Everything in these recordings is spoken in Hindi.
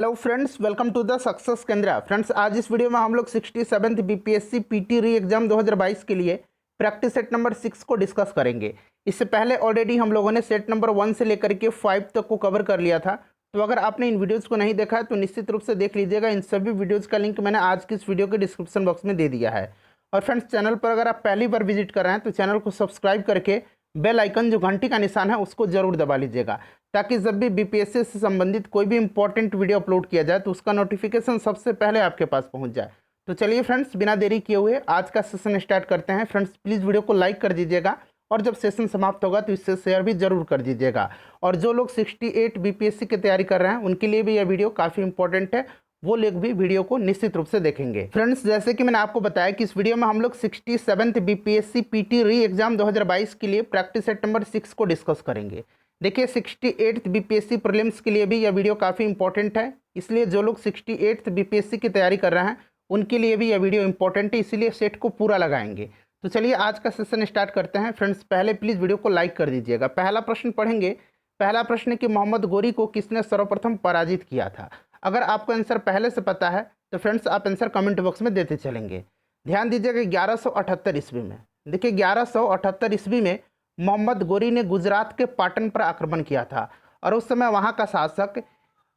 Hello friends, welcome to the Success Kendra. Friends, आज इस वीडियो में हम लोग 67th बीपीएससी पीटी री एग्जाम 2022 के लिए प्रैक्टिस सेट नंबर 6 को डिस्कस करेंगे। इससे पहले ऑलरेडी हम लोगों ने सेट नंबर 1 से लेकर के 5 तक को कवर कर लिया था। तो अगर आपने इन वीडियोज़ को नहीं देखा है तो निश्चित रूप से देख लीजिएगा। इन सभी वीडियोज़ का लिंक मैंने आज की इस वीडियो के डिस्क्रिप्शन बॉक्स में दे दिया है। और फ्रेंड्स, चैनल पर अगर आप पहली बार विजिट कर रहे हैं तो चैनल को सब्सक्राइब करके बेल आइकन जो घंटी का निशान है उसको जरूर दबा लीजिएगा, ताकि जब भी बीपीएससी से संबंधित कोई भी इंपॉर्टेंट वीडियो अपलोड किया जाए तो उसका नोटिफिकेशन सबसे पहले आपके पास पहुंच जाए। तो चलिए फ्रेंड्स, बिना देरी किए हुए आज का सेशन स्टार्ट करते हैं। फ्रेंड्स, प्लीज़ वीडियो को लाइक कर दीजिएगा और जब सेशन समाप्त होगा तो इससे शेयर भी जरूर कर दीजिएगा। और जो लोग 68 बीपीएससी की तैयारी कर रहे हैं उनके लिए भी यह वीडियो काफ़ी इंपॉर्टेंट है, वो लोग भी वीडियो को निश्चित रूप से देखेंगे। फ्रेंड्स, जैसे कि मैंने आपको बताया कि इस वीडियो में हम लोग 67th बीपीएससी पीटी री एग्जाम 2022 के लिए प्रैक्टिस सेट नंबर 6 को डिस्कस करेंगे। देखिए, 68th बीपीएससी प्रीलिम्स के लिए भी यह वीडियो काफ़ी इंपॉर्टेंट है, इसलिए जो लोग 68th बीपीएससी की तैयारी कर रहे हैं उनके लिए भी यह वीडियो इंपॉर्टेंट है, इसीलिए सेट को पूरा लगाएंगे। तो चलिए आज का सेशन स्टार्ट करते हैं। फ्रेंड्स, पहले प्लीज़ वीडियो को लाइक कर दीजिएगा। पहला प्रश्न पढ़ेंगे। पहला प्रश्न है कि मोहम्मद गोरी को किसने सर्वप्रथम पराजित किया था। अगर आपको आंसर पहले से पता है तो फ्रेंड्स आप आंसर कमेंट बॉक्स में देते चलेंगे। ध्यान दीजिएगा, 1178 ईस्वी में, देखिए 1178 ईस्वी में मोहम्मद गोरी ने गुजरात के पाटन पर आक्रमण किया था और उस समय वहाँ का शासक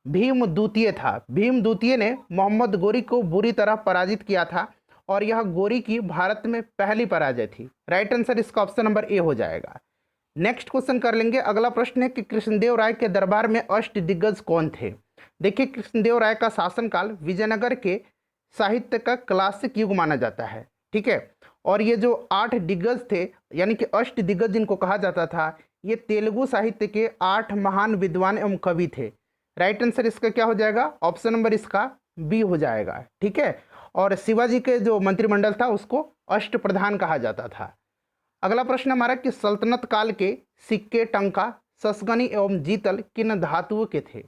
भीम द्वितीय था। भीम द्वितीय ने मोहम्मद गोरी को बुरी तरह पराजित किया था और यह गोरी की भारत में पहली पराजय थी। राइट आंसर इसका ऑप्शन नंबर ए हो जाएगा। नेक्स्ट क्वेश्चन कर लेंगे। अगला प्रश्न है कि कृष्णदेव राय के दरबार में अष्टदिग्गज कौन थे। देखिए, कृष्णदेव राय का शासनकाल विजयनगर के साहित्य का क्लासिक युग माना जाता है, ठीक है। और ये जो 8 दिग्गज थे, यानी कि अष्ट दिग्गज जिनको कहा जाता था, ये तेलुगु साहित्य के 8 महान विद्वान एवं कवि थे। राइट आंसर इसका क्या हो जाएगा, ऑप्शन नंबर इसका बी हो जाएगा, ठीक है। और शिवाजी के जो मंत्रिमंडल था उसको अष्ट प्रधान कहा जाता था। अगला प्रश्न हमारा कि सल्तनत काल के सिक्के, टंका, ससगनी एवं जीतल किन धातुओं के थे।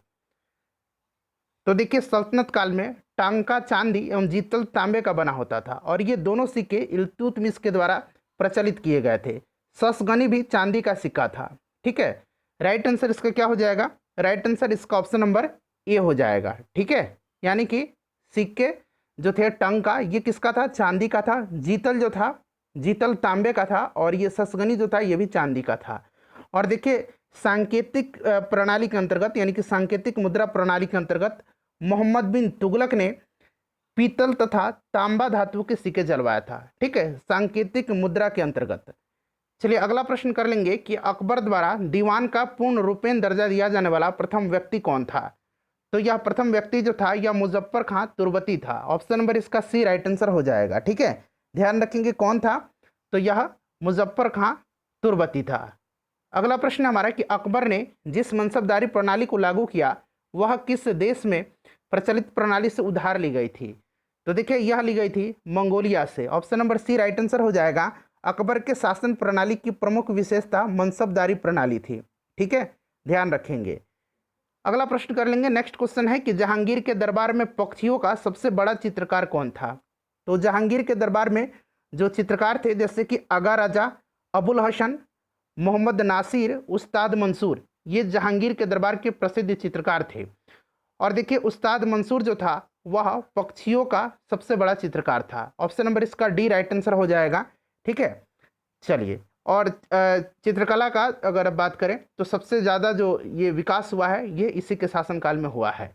तो देखिए, सल्तनत काल में टांका चांदी एवं जीतल तांबे का बना होता था और ये दोनों सिक्के इल्तुतमिश के द्वारा प्रचलित किए गए थे। ससगनी भी चांदी का सिक्का था, ठीक है। राइट आंसर इसका क्या हो जाएगा, राइट आंसर इसका ऑप्शन नंबर ए हो जाएगा, ठीक है। यानी कि सिक्के जो थे टंका, ये किसका था, चांदी का था। जीतल जो था, जीतल तांबे का था और ये ससगनी जो था ये भी चांदी का था। और देखिए, सांकेतिक प्रणाली के अंतर्गत, यानी कि सांकेतिक मुद्रा प्रणाली के अंतर्गत मोहम्मद बिन तुगलक ने पीतल तथा तांबा धातु के सिक्के जलवाया था, ठीक है, सांकेतिक मुद्रा के अंतर्गत। चलिए अगला प्रश्न कर लेंगे कि अकबर द्वारा दीवान का पूर्ण रूपेण दर्जा दिया जाने वाला प्रथम व्यक्ति कौन था। तो यह प्रथम व्यक्ति जो था यह मुजफ्फर खां तुर्बती था। ऑप्शन नंबर इसका सी राइट आंसर हो जाएगा, ठीक है। ध्यान रखेंगे कौन था, तो यह मुजफ्फर खां तुर्बती था। अगला प्रश्न हमारा कि अकबर ने जिस मनसबदारी प्रणाली को लागू किया वह किस देश में प्रचलित प्रणाली से उधार ली गई थी। तो देखिए, यह ली गई थी मंगोलिया से। Option number C right answer हो जाएगा। अकबर के शासन प्रणाली की प्रमुख विशेषता मनसबदारी प्रणाली थी, ठीक है, ध्यान रखेंगे। अगला प्रश्न कर लेंगे। नेक्स्ट क्वेश्चन है कि जहांगीर के दरबार में पक्षियों का सबसे बड़ा चित्रकार कौन था। तो जहांगीर के दरबार में जो चित्रकार थे, जैसे कि आगा राजा, अबुल हसन, मोहम्मद नासिर, उस्ताद मंसूर, ये जहांगीर के दरबार के प्रसिद्ध चित्रकार थे। और देखिए, उस्ताद मंसूर जो था वह पक्षियों का सबसे बड़ा चित्रकार था। ऑप्शन नंबर इसका डी राइट आंसर हो जाएगा, ठीक है। चलिए, और चित्रकला का अगर बात करें तो सबसे ज़्यादा जो ये विकास हुआ है ये इसी के शासनकाल में हुआ है।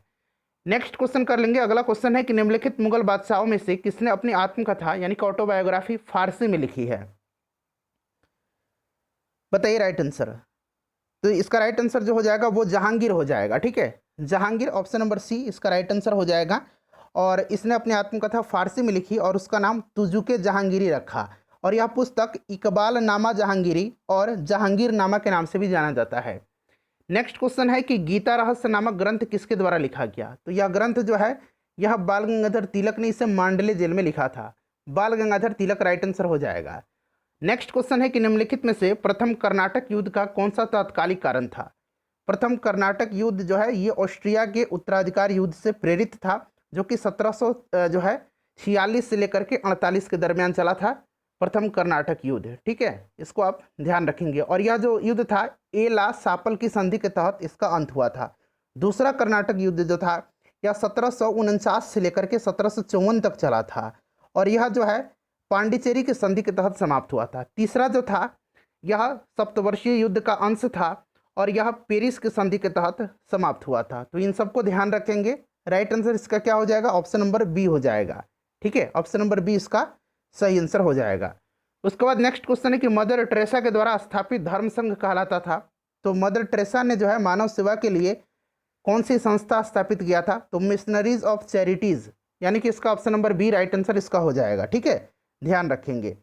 नेक्स्ट क्वेश्चन कर लेंगे। अगला क्वेश्चन है कि निम्नलिखित मुगल बादशाहों में से किसने अपनी आत्मकथा यानी कि ऑटोबायोग्राफी फारसी में लिखी है। बताइए राइट आंसर। तो इसका राइट आंसर जो हो जाएगा वो जहांगीर हो जाएगा, ठीक है। जहांगीर, ऑप्शन नंबर सी इसका राइट आंसर हो जाएगा। और इसने अपनी आत्मकथा फारसी में लिखी और उसका नाम तुजुके जहांगीरी रखा। और यह पुस्तक इकबाल नामा जहांगीरी और जहांगीर नामा के नाम से भी जाना जाता है। नेक्स्ट क्वेश्चन है कि गीता रहस्य नामक ग्रंथ किसके द्वारा लिखा गया। तो यह ग्रंथ जो है यह बाल गंगाधर तिलक ने इसे मांडले जेल में लिखा था। बाल गंगाधर तिलक राइट आंसर हो जाएगा। नेक्स्ट क्वेश्चन है कि निम्नलिखित में से प्रथम कर्नाटक युद्ध का कौन सा तात्कालिक कारण था। प्रथम कर्नाटक युद्ध जो है ये ऑस्ट्रिया के उत्तराधिकार युद्ध से प्रेरित था, जो कि 1700 जो है 46 से लेकर के 48 के दरमियान चला था प्रथम कर्नाटक युद्ध, ठीक है, इसको आप ध्यान रखेंगे। और यह जो युद्ध था एला सापल की संधि के तहत इसका अंत हुआ था। दूसरा कर्नाटक युद्ध जो था यह 1749 से लेकर के 1754 तक चला था और यह जो है पांडिचेरी की संधि के तहत समाप्त हुआ था। तीसरा जो था यह सप्तवर्षीय युद्ध का अंश था और यह पेरिस की संधि के तहत समाप्त हुआ था। तो इन सबको ध्यान रखेंगे। राइट आंसर इसका क्या हो जाएगा? ऑप्शन नंबर बी हो जाएगा। ठीक है, ऑप्शन नंबर बी इसका सही आंसर हो जाएगा। उसके बाद नेक्स्ट क्वेश्चन है कि मदर टेरेसा के द्वारा स्थापित धर्म संघ कहलाता था। तो मदर टेरेसा ने जो है मानव सेवा के लिए कौन सी संस्था स्थापित किया था? तो मिशनरीज ऑफ चैरिटीज, यानी कि इसका option number B right answer इसका हो जाएगा। ठीक है, ध्यान रखेंगे।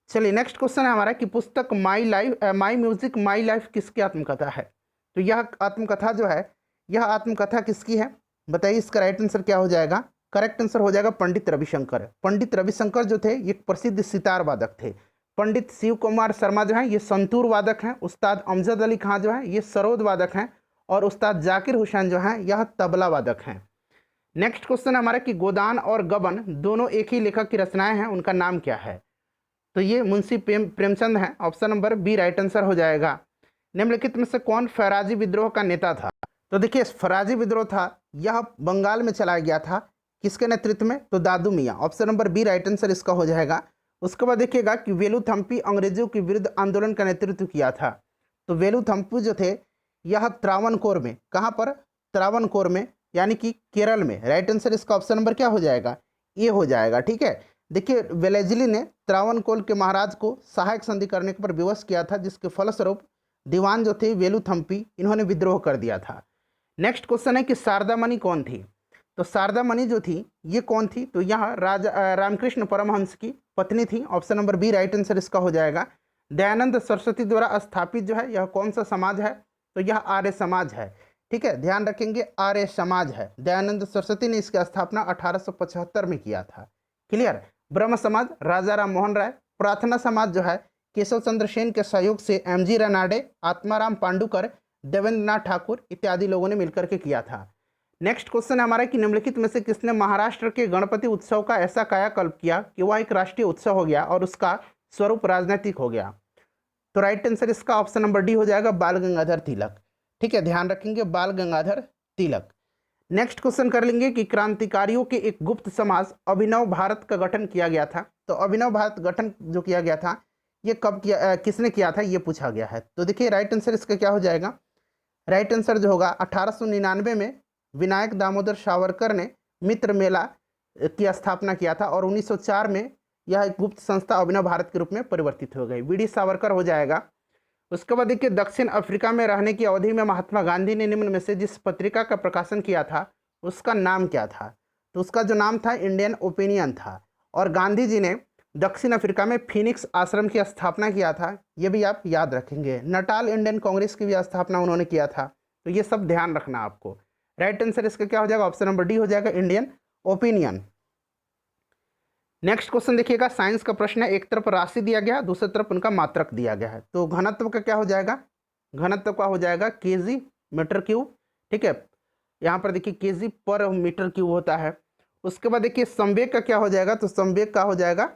चलिए नेक्स्ट क्वेश्चन है हमारा कि पुस्तक माई म्यूजिक माई लाइफ किसकी आत्मकथा है? तो यह आत्मकथा जो है, यह आत्मकथा किसकी है बताइए। इसका राइट आंसर क्या हो जाएगा? करेक्ट आंसर हो जाएगा पंडित रविशंकर। पंडित रविशंकर जो थे ये प्रसिद्ध सितार वादक थे। पंडित शिव कुमार शर्मा जो हैं ये संतूर वादक हैं। उस्ताद अमजद अली खां जो है ये सरोद वादक हैं और उस्ताद जाकिर हुसैन जो हैं यह तबला वादक हैं। नेक्स्ट क्वेश्चन हमारा कि गोदान और गबन दोनों एक ही लेखक की रचनाएं हैं, उनका नाम क्या है? तो ये मुंशी प्रेमचंद हैं। Option number B right answer हो जाएगा। निम्नलिखित में से कौन फराजी विद्रोह का नेता था? तो देखिए फराजी विद्रोह था यह बंगाल में चलाया गया था, किसके नेतृत्व में? तो Dadu Miyan. Option number B right answer इसका हो जाएगा। उसके बाद देखिएगा कि वेलुथम्पी अंग्रेजों के विरुद्ध आंदोलन का नेतृत्व किया था। तो वेलुथम्पी जो थे यह त्रावणकोर में, कहाँ पर? त्रावणकोर में, यानी कि केरल में। राइट आंसर इसका ऑप्शन नंबर क्या हो जाएगा? ए हो जाएगा। ठीक है, देखिए वेलेजली ने त्रावणकोर के महाराज को सहायक संधि करने पर विवश किया था, जिसके फलस्वरूप दीवान जो थे वेलुथम्पी इन्होंने विद्रोह कर दिया था। नेक्स्ट क्वेश्चन है कि शारदा मणि कौन थी? तो शारदा मणि जो थी ये कौन थी? तो यह राजा रामकृष्ण परमहंस की पत्नी थी। Option number B right answer इसका हो जाएगा। दयानंद सरस्वती द्वारा स्थापित जो है यह कौन सा समाज है? तो यह आर्य समाज है। ठीक है, ध्यान रखेंगे आर्य समाज है। दयानंद सरस्वती ने इसकी स्थापना 1875 में किया था। क्लियर। ब्रह्म समाज राजा राम मोहन राय। प्रार्थना समाज जो है केशव चंद्र सेन के सहयोग से एमजी रनाडे, आत्माराम पांडुकर, देवेंद्रनाथ ठाकुर इत्यादि लोगों ने मिलकर के किया था। नेक्स्ट क्वेश्चन है हमारा कि निम्नलिखित में से किसने महाराष्ट्र के गणपति उत्सव का ऐसा कायाकल्प किया कि वह एक राष्ट्रीय उत्सव हो गया और उसका स्वरूप राजनीतिक हो गया? तो राइट आंसर इसका ऑप्शन नंबर डी हो जाएगा, बाल गंगाधर तिलक। ठीक है, ध्यान रखेंगे बाल गंगाधर तिलक। नेक्स्ट क्वेश्चन कर लेंगे कि क्रांतिकारियों के एक गुप्त समाज अभिनव भारत का गठन किया गया था। तो अभिनव भारत गठन जो किया गया था ये कब किया, किसने किया था ये पूछा गया है। तो देखिए राइट आंसर इसका क्या हो जाएगा? राइट आंसर जो होगा 1899 में विनायक दामोदर सावरकर ने मित्र मेला की स्थापना किया था और 1904 में यह एक गुप्त संस्था अभिनव भारत के रूप में परिवर्तित हो गई। वीडी सावरकर हो जाएगा। उसके बाद देखिए दक्षिण अफ्रीका में रहने की अवधि में महात्मा गांधी ने निम्न में से जिस पत्रिका का प्रकाशन किया था उसका नाम क्या था? तो उसका जो नाम था इंडियन ओपिनियन था। और गांधी जी ने दक्षिण अफ्रीका में फिनिक्स आश्रम की स्थापना किया था, ये भी आप याद रखेंगे। नटाल इंडियन कांग्रेस की भी स्थापना उन्होंने किया था। तो ये सब ध्यान रखना आपको। राइट आंसर इसका क्या हो जाएगा? ऑप्शन नंबर डी हो जाएगा, इंडियन ओपिनियन। नेक्स्ट क्वेश्चन देखिएगा, साइंस का प्रश्न है। एक तरफ राशि दिया गया, दूसरी तरफ उनका मात्रक दिया गया है। तो घनत्व का क्या हो जाएगा? घनत्व का हो जाएगा केजी मीटर क्यूब। ठीक है, यहाँ पर देखिए केजी पर मीटर क्यूब होता है। उसके बाद देखिए संवेग का क्या हो जाएगा? तो संवेग का हो जाएगा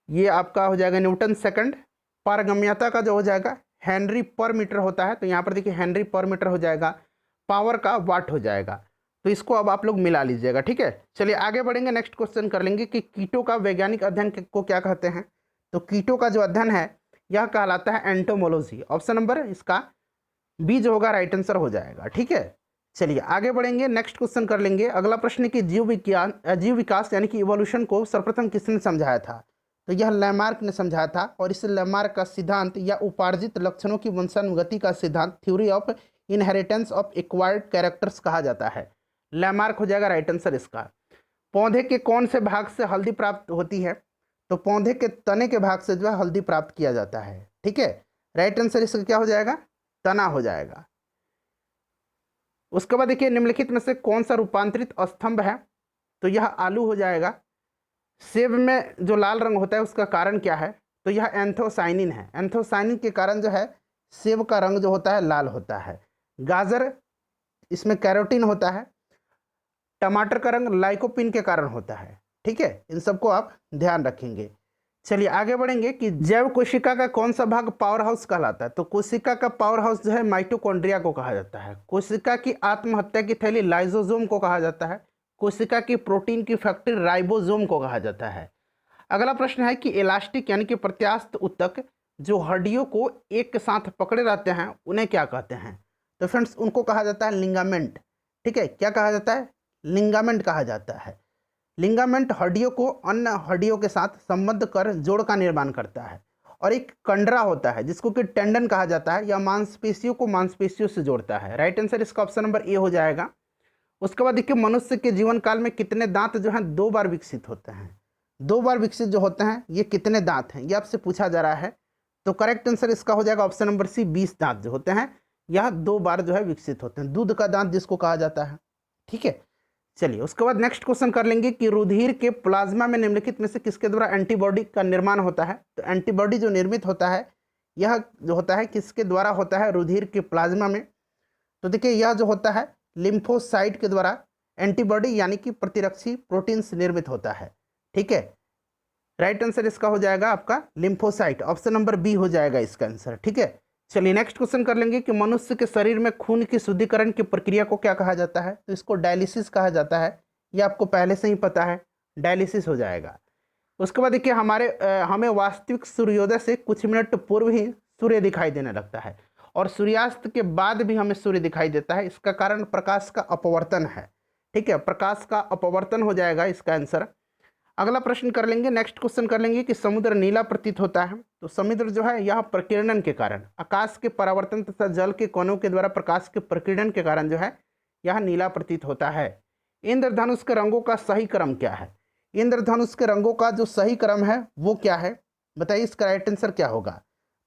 ये आपका हो जाएगा न्यूटन सेकंड। पारगम्यता का जो हो जाएगा हेनरी पर मीटर होता है। तो यहाँ पर देखिए हेनरी पर मीटर हो जाएगा। पावर का वाट हो जाएगा। तो इसको अब आप लोग मिला लीजिएगा। ठीक है, चलिए आगे बढ़ेंगे। नेक्स्ट क्वेश्चन कर लेंगे कि कीटों का वैज्ञानिक अध्ययन को क्या कहते हैं? तो कीटों का जो अध्ययन है यह कहलाता है एंटोमोलॉजी। ऑप्शन नंबर इसका बी जो होगा राइट आंसर हो जाएगा। ठीक है, चलिए आगे बढ़ेंगे। नेक्स्ट क्वेश्चन कर लेंगे। अगला प्रश्न कि जीव विकास यानी कि इवोल्यूशन को सर्वप्रथम किसने समझाया था? तो यह लैमार्क ने समझाया था और इस लैमार्क का सिद्धांत या उपार्जित लक्षणों की वंशानुगति का सिद्धांत theory of inheritance of acquired characters कहा जाता है। लैमार्क हो जाएगा राइट आंसर इसका। पौधे के कौन से भाग से हल्दी प्राप्त होती है? तो पौधे के तने के भाग से जो है हल्दी प्राप्त किया जाता है। ठीक है, राइट आंसर इसका क्या हो जाएगा? तना हो जाएगा। उसके बाद देखिए निम्नलिखित में से कौन सा रूपांतरित स्तंभ है? तो यह आलू हो जाएगा। सेब में जो लाल रंग होता है उसका कारण क्या है? तो यह एंथोसाइनिन है। एंथोसाइनिन के कारण जो है सेब का रंग जो होता है लाल होता है। गाजर इसमें कैरोटीन होता है। टमाटर का रंग लाइकोपिन के कारण होता है। ठीक है, इन सबको आप ध्यान रखेंगे। चलिए आगे बढ़ेंगे कि जैव कोशिका का कौन सा भाग पावर हाउस कहलाता है? तो कोशिका का पावर हाउस जो है माइटोकॉन्ड्रिया को कहा जाता है। कोशिका की आत्महत्या की थैली लाइसोसोम को कहा जाता है। कोशिका की प्रोटीन की फैक्ट्री राइबोसोम को कहा जाता है। अगला प्रश्न है कि इलास्टिक यानी कि प्रत्यास्थ ऊतक जो हड्डियों को एक साथ पकड़े रहते हैं उन्हें क्या कहते हैं? तो फ्रेंड्स उनको कहा जाता है लिंगामेंट। ठीक है, क्या कहा जाता है? लिंगामेंट कहा जाता है। लिंगामेंट हड्डियों को अन्य हड्डियों के साथ संबद्ध कर जोड़ का निर्माण करता है। और एक कंडरा होता है जिसको कि टेंडन कहा जाता है, या मांसपेशियों को मांसपेशियों से जोड़ता है। राइट आंसर इसका ऑप्शन नंबर ए हो जाएगा। उसके बाद देखिए, मनुष्य के जीवन काल में कितने दांत जो हैं 2 बार विकसित होते हैं? 2 बार विकसित जो होते हैं ये कितने दांत हैं, ये आपसे पूछा जा रहा है। तो करेक्ट आंसर इसका हो जाएगा ऑप्शन नंबर सी, 20 दांत जो होते हैं यह 2 बार जो है विकसित होते हैं। दूध का दांत जिसको कहा जाता है। ठीक है, चलिए उसके बाद नेक्स्ट क्वेश्चन कर लेंगे कि रुधिर के प्लाज्मा में निम्नलिखित में से किसके द्वारा एंटीबॉडी का निर्माण होता है? तो एंटीबॉडी जो निर्मित होता है यह जो होता है किसके द्वारा होता है? रुधिर के प्लाज्मा में। तो देखिए यह जो होता है लिम्फोसाइट के द्वारा एंटीबॉडी यानी कि प्रतिरक्षी प्रोटीन्स निर्मित होता है। ठीक है, राइट आंसर इसका हो जाएगा आपका लिम्फोसाइट, ऑप्शन नंबर बी हो जाएगा इसका आंसर। ठीक है, चलिए नेक्स्ट क्वेश्चन कर लेंगे कि मनुष्य के शरीर में खून की शुद्धिकरण की प्रक्रिया को क्या कहा जाता है? तो इसको डायलिसिस कहा जाता है। ये आपको पहले से ही पता है, डायलिसिस हो जाएगा। उसके बाद देखिए हमें वास्तविक सूर्योदय से कुछ मिनट पूर्व ही सूर्य दिखाई देने लगता है और सूर्यास्त के बाद भी हमें सूर्य दिखाई देता है। इसका कारण प्रकाश का अपवर्तन है। ठीक है, प्रकाश का अपवर्तन हो जाएगा इसका आंसर। अगला प्रश्न कर लेंगे, नेक्स्ट क्वेश्चन कर लेंगे कि समुद्र नीला प्रतीत होता है। तो समुद्र जो है यह प्रकीर्णन के कारण, आकाश के परावर्तन तथा जल के कणों के द्वारा प्रकाश के प्रकीर्णन के कारण जो है यह नीला प्रतीत होता है। इंद्रधनुष के रंगों का सही क्रम क्या है? इंद्रधनुष के रंगों का जो सही क्रम है वो क्या है? बताइए इसका राइट आंसर क्या होगा?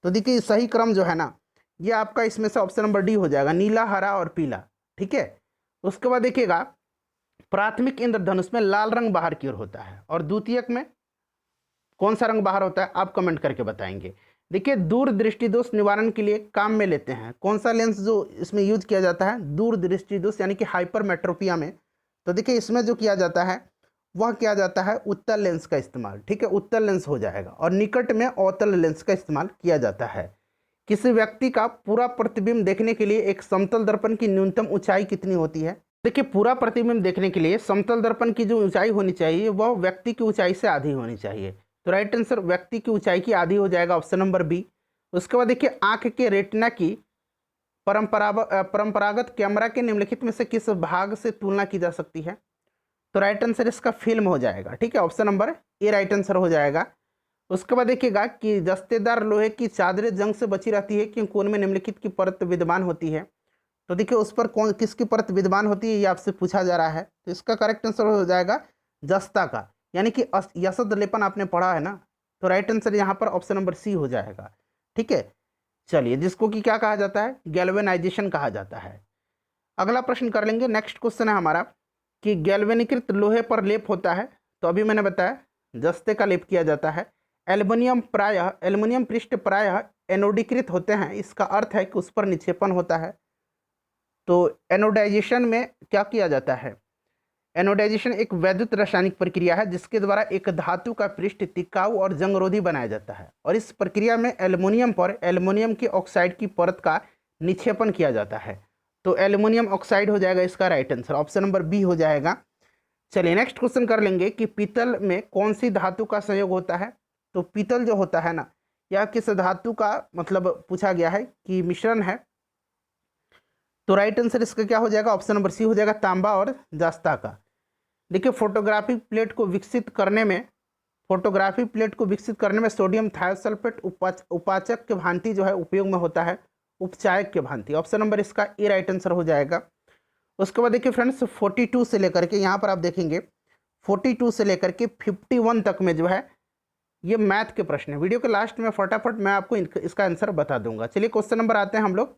तो देखिए सही क्रम जो है ना, ये आपका इसमें से ऑप्शन नंबर डी हो जाएगा, नीला, हरा और पीला। ठीक है, उसके बाद देखिएगा प्राथमिक इंद्रधनुष में लाल रंग बाहर की ओर होता है और द्वितीयक में कौन सा रंग बाहर होता है? आप कमेंट करके बताएंगे। देखिए दूर दृष्टि दोष निवारण के लिए काम में लेते हैं कौन सा लेंस जो इसमें यूज किया जाता है? दूर दृष्टि दोष यानी कि हाइपरमेट्रोपिया में। तो देखिए इसमें जो किया जाता है वह किया जाता है उत्तल लेंस का इस्तेमाल। ठीक है, उत्तल लेंस हो जाएगा। और निकट में अवतल लेंस का इस्तेमाल किया जाता है। किसी व्यक्ति का पूरा प्रतिबिंब देखने के लिए एक समतल दर्पण की न्यूनतम ऊंचाई कितनी होती है? देखिए पूरा प्रतिबिंब देखने के लिए समतल दर्पण की जो ऊंचाई होनी चाहिए वह व्यक्ति की ऊंचाई से आधी होनी चाहिए। तो राइट आंसर व्यक्ति की ऊंचाई की आधी हो जाएगा, ऑप्शन नंबर बी। उसके बाद देखिए आंख के रेटिना की परंपरागत कैमरा के निम्नलिखित में से किस भाग से तुलना की जा सकती है? तो राइट आंसर इसका फिल्म हो जाएगा। ठीक है, option number A right answer हो जाएगा। उसके बाद देखिएगा कि दस्तेदार लोहे की चादरें जंग से बची रहती है क्योंकि उनमें निम्नलिखित की परत विद्यमान होती है। तो देखिए उस पर कौन किसकी परत विद्यमान होती है ये आपसे पूछा जा रहा है। तो इसका करेक्ट आंसर हो जाएगा जस्ता का, यानी कि यसद लेपन आपने पढ़ा है ना। तो राइट आंसर यहाँ पर ऑप्शन नंबर सी हो जाएगा। ठीक है, चलिए जिसको कि क्या कहा जाता है? गैल्वेनाइजेशन कहा जाता है। अगला प्रश्न कर लेंगे, नेक्स्ट क्वेश्चन है हमारा कि गैल्वेनीकृत लोहे पर लेप होता है। तो अभी मैंने बताया जस्ते का लेप किया जाता है। एल्युमिनियम पृष्ठ प्रायः एनोडीकृत होते हैं, इसका अर्थ है कि उस पर निक्षेपण होता है। तो एनोडाइजेशन में क्या किया जाता है? एनोडाइजेशन एक वैद्युत रासायनिक प्रक्रिया है जिसके द्वारा एक धातु का पृष्ठ टिकाऊ और जंगरोधी बनाया जाता है और इस प्रक्रिया में एल्युमिनियम पर एल्युमिनियम के ऑक्साइड की परत का निक्षेपण किया जाता है। तो एल्युमिनियम ऑक्साइड हो जाएगा इसका right answer, option number B हो जाएगा। चलिए नेक्स्ट क्वेश्चन कर लेंगे कि पीतल में कौन सी धातु का संयोग होता है? तो पीतल जो होता है ना, यह किस धातु का मतलब पूछा गया है कि मिश्रण है। तो राइट आंसर इसका क्या हो जाएगा? ऑप्शन नंबर सी हो जाएगा, तांबा और जस्ता का। देखिए फोटोग्राफिक प्लेट को विकसित करने में सोडियम थायोसल्फेट उपाचक के भांति जो है उपयोग में होता है, उपचायक के भांति। ऑप्शन नंबर इसका ए राइट आंसर हो जाएगा। उसके बाद देखिए फ्रेंड्स 42 से लेकर के यहाँ पर आप देखेंगे 42 से लेकर के 51 तक में जो है ये मैथ के प्रश्न है। वीडियो के लास्ट में फटाफट मैं आपको इसका आंसर बता दूंगा। चलिए क्वेश्चन नंबर आते हैं हम लोग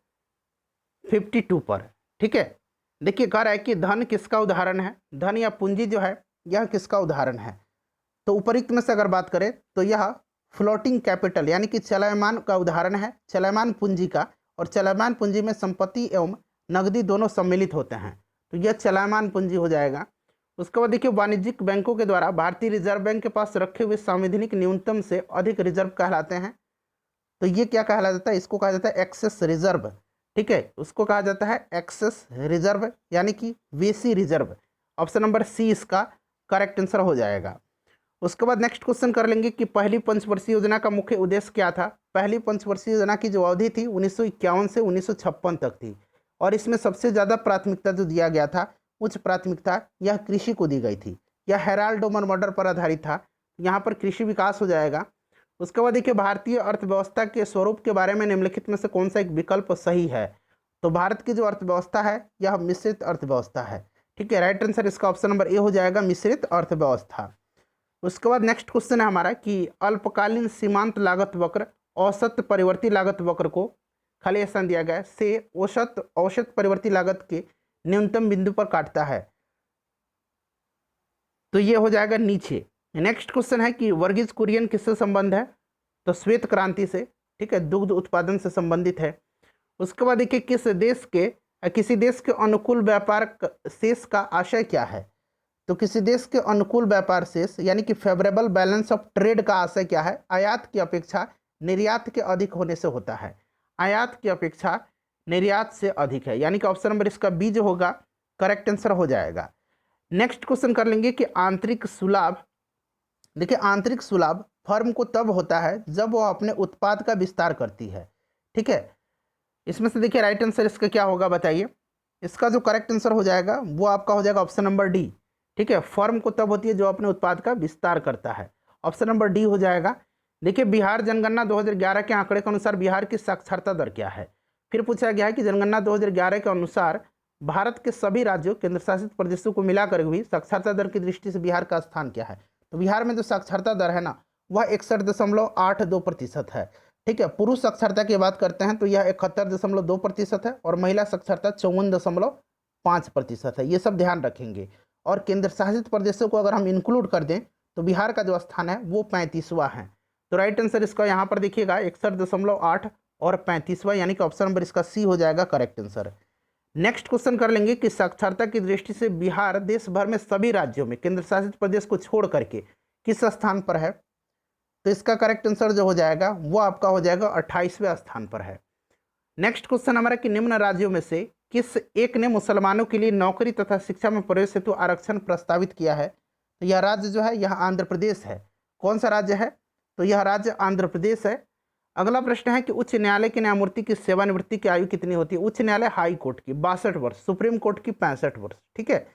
52 पर। ठीक है, देखिए कह रहा है कि धन किसका उदाहरण है? धन या पूंजी जो है यह किसका उदाहरण है? तो उपरोक्त में से अगर बात करें तो यह फ्लोटिंग कैपिटल यानी कि चलयमान का उदाहरण है, चलयमान पूंजी का। और चलयमान पूंजी में संपत्ति एवं नकदी दोनों सम्मिलित होते हैं, तो यह चलयमान पूंजी हो जाएगा। उसके बाद देखिए वाणिज्यिक बैंकों के द्वारा भारतीय रिजर्व बैंक के पास रखे हुए सांविधानिक न्यूनतम से अधिक रिजर्व कहलाते हैं। तो ये क्या कहला जाता है? इसको कहा जाता है एक्सेस रिजर्व। ठीक है, उसको कहा जाता है एक्सेस रिजर्व यानी कि वेसी रिजर्व। ऑप्शन नंबर सी इसका करेक्ट आंसर हो जाएगा। उसके बाद नेक्स्ट क्वेश्चन कर लेंगे कि पहली पंचवर्षीय योजना का मुख्य उद्देश्य क्या था। पहली पंचवर्षीय योजना की जो अवधि थी 1951 से 1956 तक थी और इसमें सबसे ज़्यादा प्राथमिकता जो दिया गया था, उच्च प्राथमिकता यह कृषि को दी गई थी। यह हेराल्ड डोमर मॉडल पर आधारित था, यहाँ पर कृषि विकास हो जाएगा। उसके बाद देखिए भारतीय अर्थव्यवस्था के स्वरूप के बारे में निम्नलिखित में से कौन सा एक विकल्प सही है। तो भारत की जो अर्थव्यवस्था है यह मिश्रित अर्थव्यवस्था है। ठीक है, राइट आंसर इसका ऑप्शन नंबर ए हो जाएगा, मिश्रित अर्थव्यवस्था। उसके बाद नेक्स्ट क्वेश्चन है हमारा कि अल्पकालीन सीमांत लागत वक्र औसत परिवर्ती लागत वक्र को खाली स्थान दिया गया से औसत परिवर्ती लागत के न्यूनतम बिंदु पर काटता है, तो ये हो जाएगा नीचे। नेक्स्ट क्वेश्चन है कि वर्गीज कुरियन किससे संबंध है। तो श्वेत क्रांति से। ठीक है, दुग्ध उत्पादन से संबंधित है। उसके बाद देखिए किसी देश के अनुकूल व्यापार शेष का आशय क्या है। तो किसी देश के अनुकूल व्यापार शेष यानी कि फेवरेबल बैलेंस ऑफ ट्रेड का आशय क्या है। आयात की अपेक्षा निर्यात के अधिक होने से होता है। आयात की अपेक्षा निर्यात से अधिक है, यानी कि ऑप्शन नंबर इसका बी जो होगा करेक्ट आंसर हो जाएगा। नेक्स्ट क्वेश्चन कर लेंगे कि आंतरिक सुलाभ। देखिए आंतरिक सुलाभ फर्म को तब होता है जब वो अपने उत्पाद का विस्तार करती है। ठीक है, इसमें से देखिए राइट आंसर इसका क्या होगा बताइए। इसका जो करेक्ट आंसर हो जाएगा वो आपका हो जाएगा ऑप्शन नंबर डी। ठीक है, फर्म को तब होती है जो अपने उत्पाद का विस्तार करता है। ऑप्शन नंबर डी हो जाएगा। देखिए बिहार जनगणना 2011 के आंकड़े के अनुसार बिहार की साक्षरता दर क्या है। फिर पूछा गया है कि जनगणना 2011 के अनुसार भारत के सभी राज्यों केंद्र शासित प्रदेशों को मिलाकर भी साक्षरता दर की दृष्टि से बिहार का स्थान क्या है। तो बिहार में जो साक्षरता दर है ना वह 61.82% है। ठीक है, पुरुष साक्षरता की बात करते हैं तो यह 71.2% है और महिला साक्षरता 54.5% है। ये सब ध्यान रखेंगे। और केंद्र शासित प्रदेशों को अगर हम इंक्लूड कर दें तो बिहार का जो स्थान है वो 35वां है। तो राइट आंसर इसका यहाँ पर देखिएगा 61.8 और 35वां, यानी कि ऑप्शन नंबर इसका सी हो जाएगा करेक्ट आंसर। नेक्स्ट क्वेश्चन कर लेंगे कि साक्षरता की दृष्टि से बिहार देश भर में सभी राज्यों में केंद्र शासित प्रदेश को छोड़ करके किस स्थान पर है। तो इसका करेक्ट आंसर जो हो जाएगा वो आपका हो जाएगा 28वें स्थान पर है। नेक्स्ट क्वेश्चन हमारा कि निम्न राज्यों में से किस एक ने मुसलमानों के लिए नौकरी तथा शिक्षा में प्रवेश हेतु आरक्षण प्रस्तावित किया है। तो यह राज्य जो है यह आंध्र प्रदेश है। कौन सा राज्य है। तो यह राज्य आंध्र प्रदेश है। अगला प्रश्न है कि उच्च न्यायालय के न्यायमूर्ति की सेवानिवृत्ति की आयु कितनी होती है। उच्च न्यायालय हाई कोर्ट की 62 वर्ष, सुप्रीम कोर्ट की 65 वर्ष। ठीक है,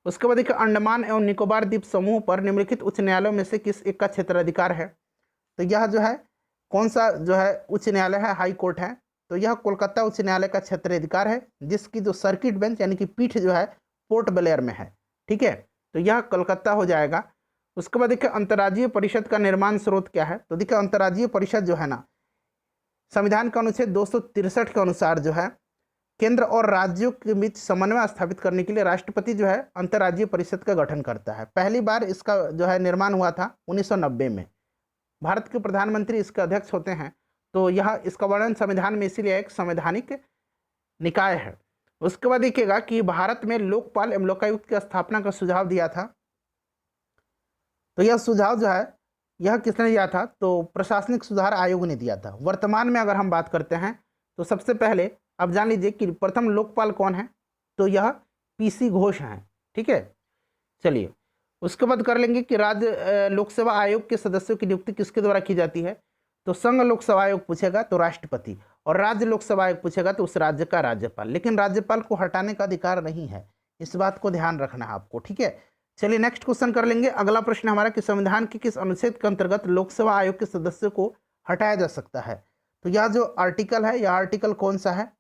उसके बाद देखिए अंडमान एवं निकोबार द्वीप समूह पर निम्नलिखित उच्च न्यायालयों में से किस एक का क्षेत्राधिकार है। तो यह जो है कौन सा जो है उच्च न्यायालय है, हाई कोर्ट है। तो यह कोलकाता उच्च न्यायालय का क्षेत्राधिकार है जिसकी जो सर्किट बेंच यानी कि पीठ जो है पोर्ट ब्लेयर में है। ठीक है, तो यह कोलकाता हो जाएगा। उसके बाद देखिए अंतर्राज्यीय परिषद का निर्माण स्रोत क्या है। तो देखिए अंतर्राज्यीय परिषद जो है ना संविधान का अनुच्छेद 263 के अनुसार जो है केंद्र और राज्यों के बीच समन्वय स्थापित करने के लिए राष्ट्रपति जो है अंतर्राज्यीय परिषद का गठन करता है। पहली बार इसका जो है निर्माण हुआ था 1990 में। भारत के प्रधानमंत्री इसके अध्यक्ष होते हैं। तो यह इसका वर्णन संविधान में इसीलिए एक संवैधानिक निकाय है। उसके बाद देखिएगा कि भारत में लोकपाल एवं लोकायुक्त की स्थापना का सुझाव दिया था। तो यह सुझाव जो है यह किसने दिया था। तो प्रशासनिक सुधार आयोग ने दिया था। वर्तमान में अगर हम बात करते हैं तो सबसे पहले आप जान लीजिए कि प्रथम लोकपाल कौन है। तो यह पीसी घोष हैं। ठीक है, चलिए उसके बाद कर लेंगे कि राज्य लोक सेवा आयोग के सदस्यों की नियुक्ति किसके द्वारा की जाती है। तो संघ लोक सेवा आयोग पूछेगा तो राष्ट्रपति, और राज्य लोक सेवा आयोग पूछेगा तो उस राज्य का राज्यपाल। लेकिन राज्यपाल को हटाने का अधिकार नहीं है, इस बात को ध्यान रखना है आपको। ठीक है, चलिए नेक्स्ट क्वेश्चन कर लेंगे। अगला प्रश्न हमारा कि संविधान के किस अनुच्छेद के अंतर्गत लोक सेवा आयोग के सदस्यों को हटाया जा सकता है। तो यह जो आर्टिकल है यह आर्टिकल कौन सा है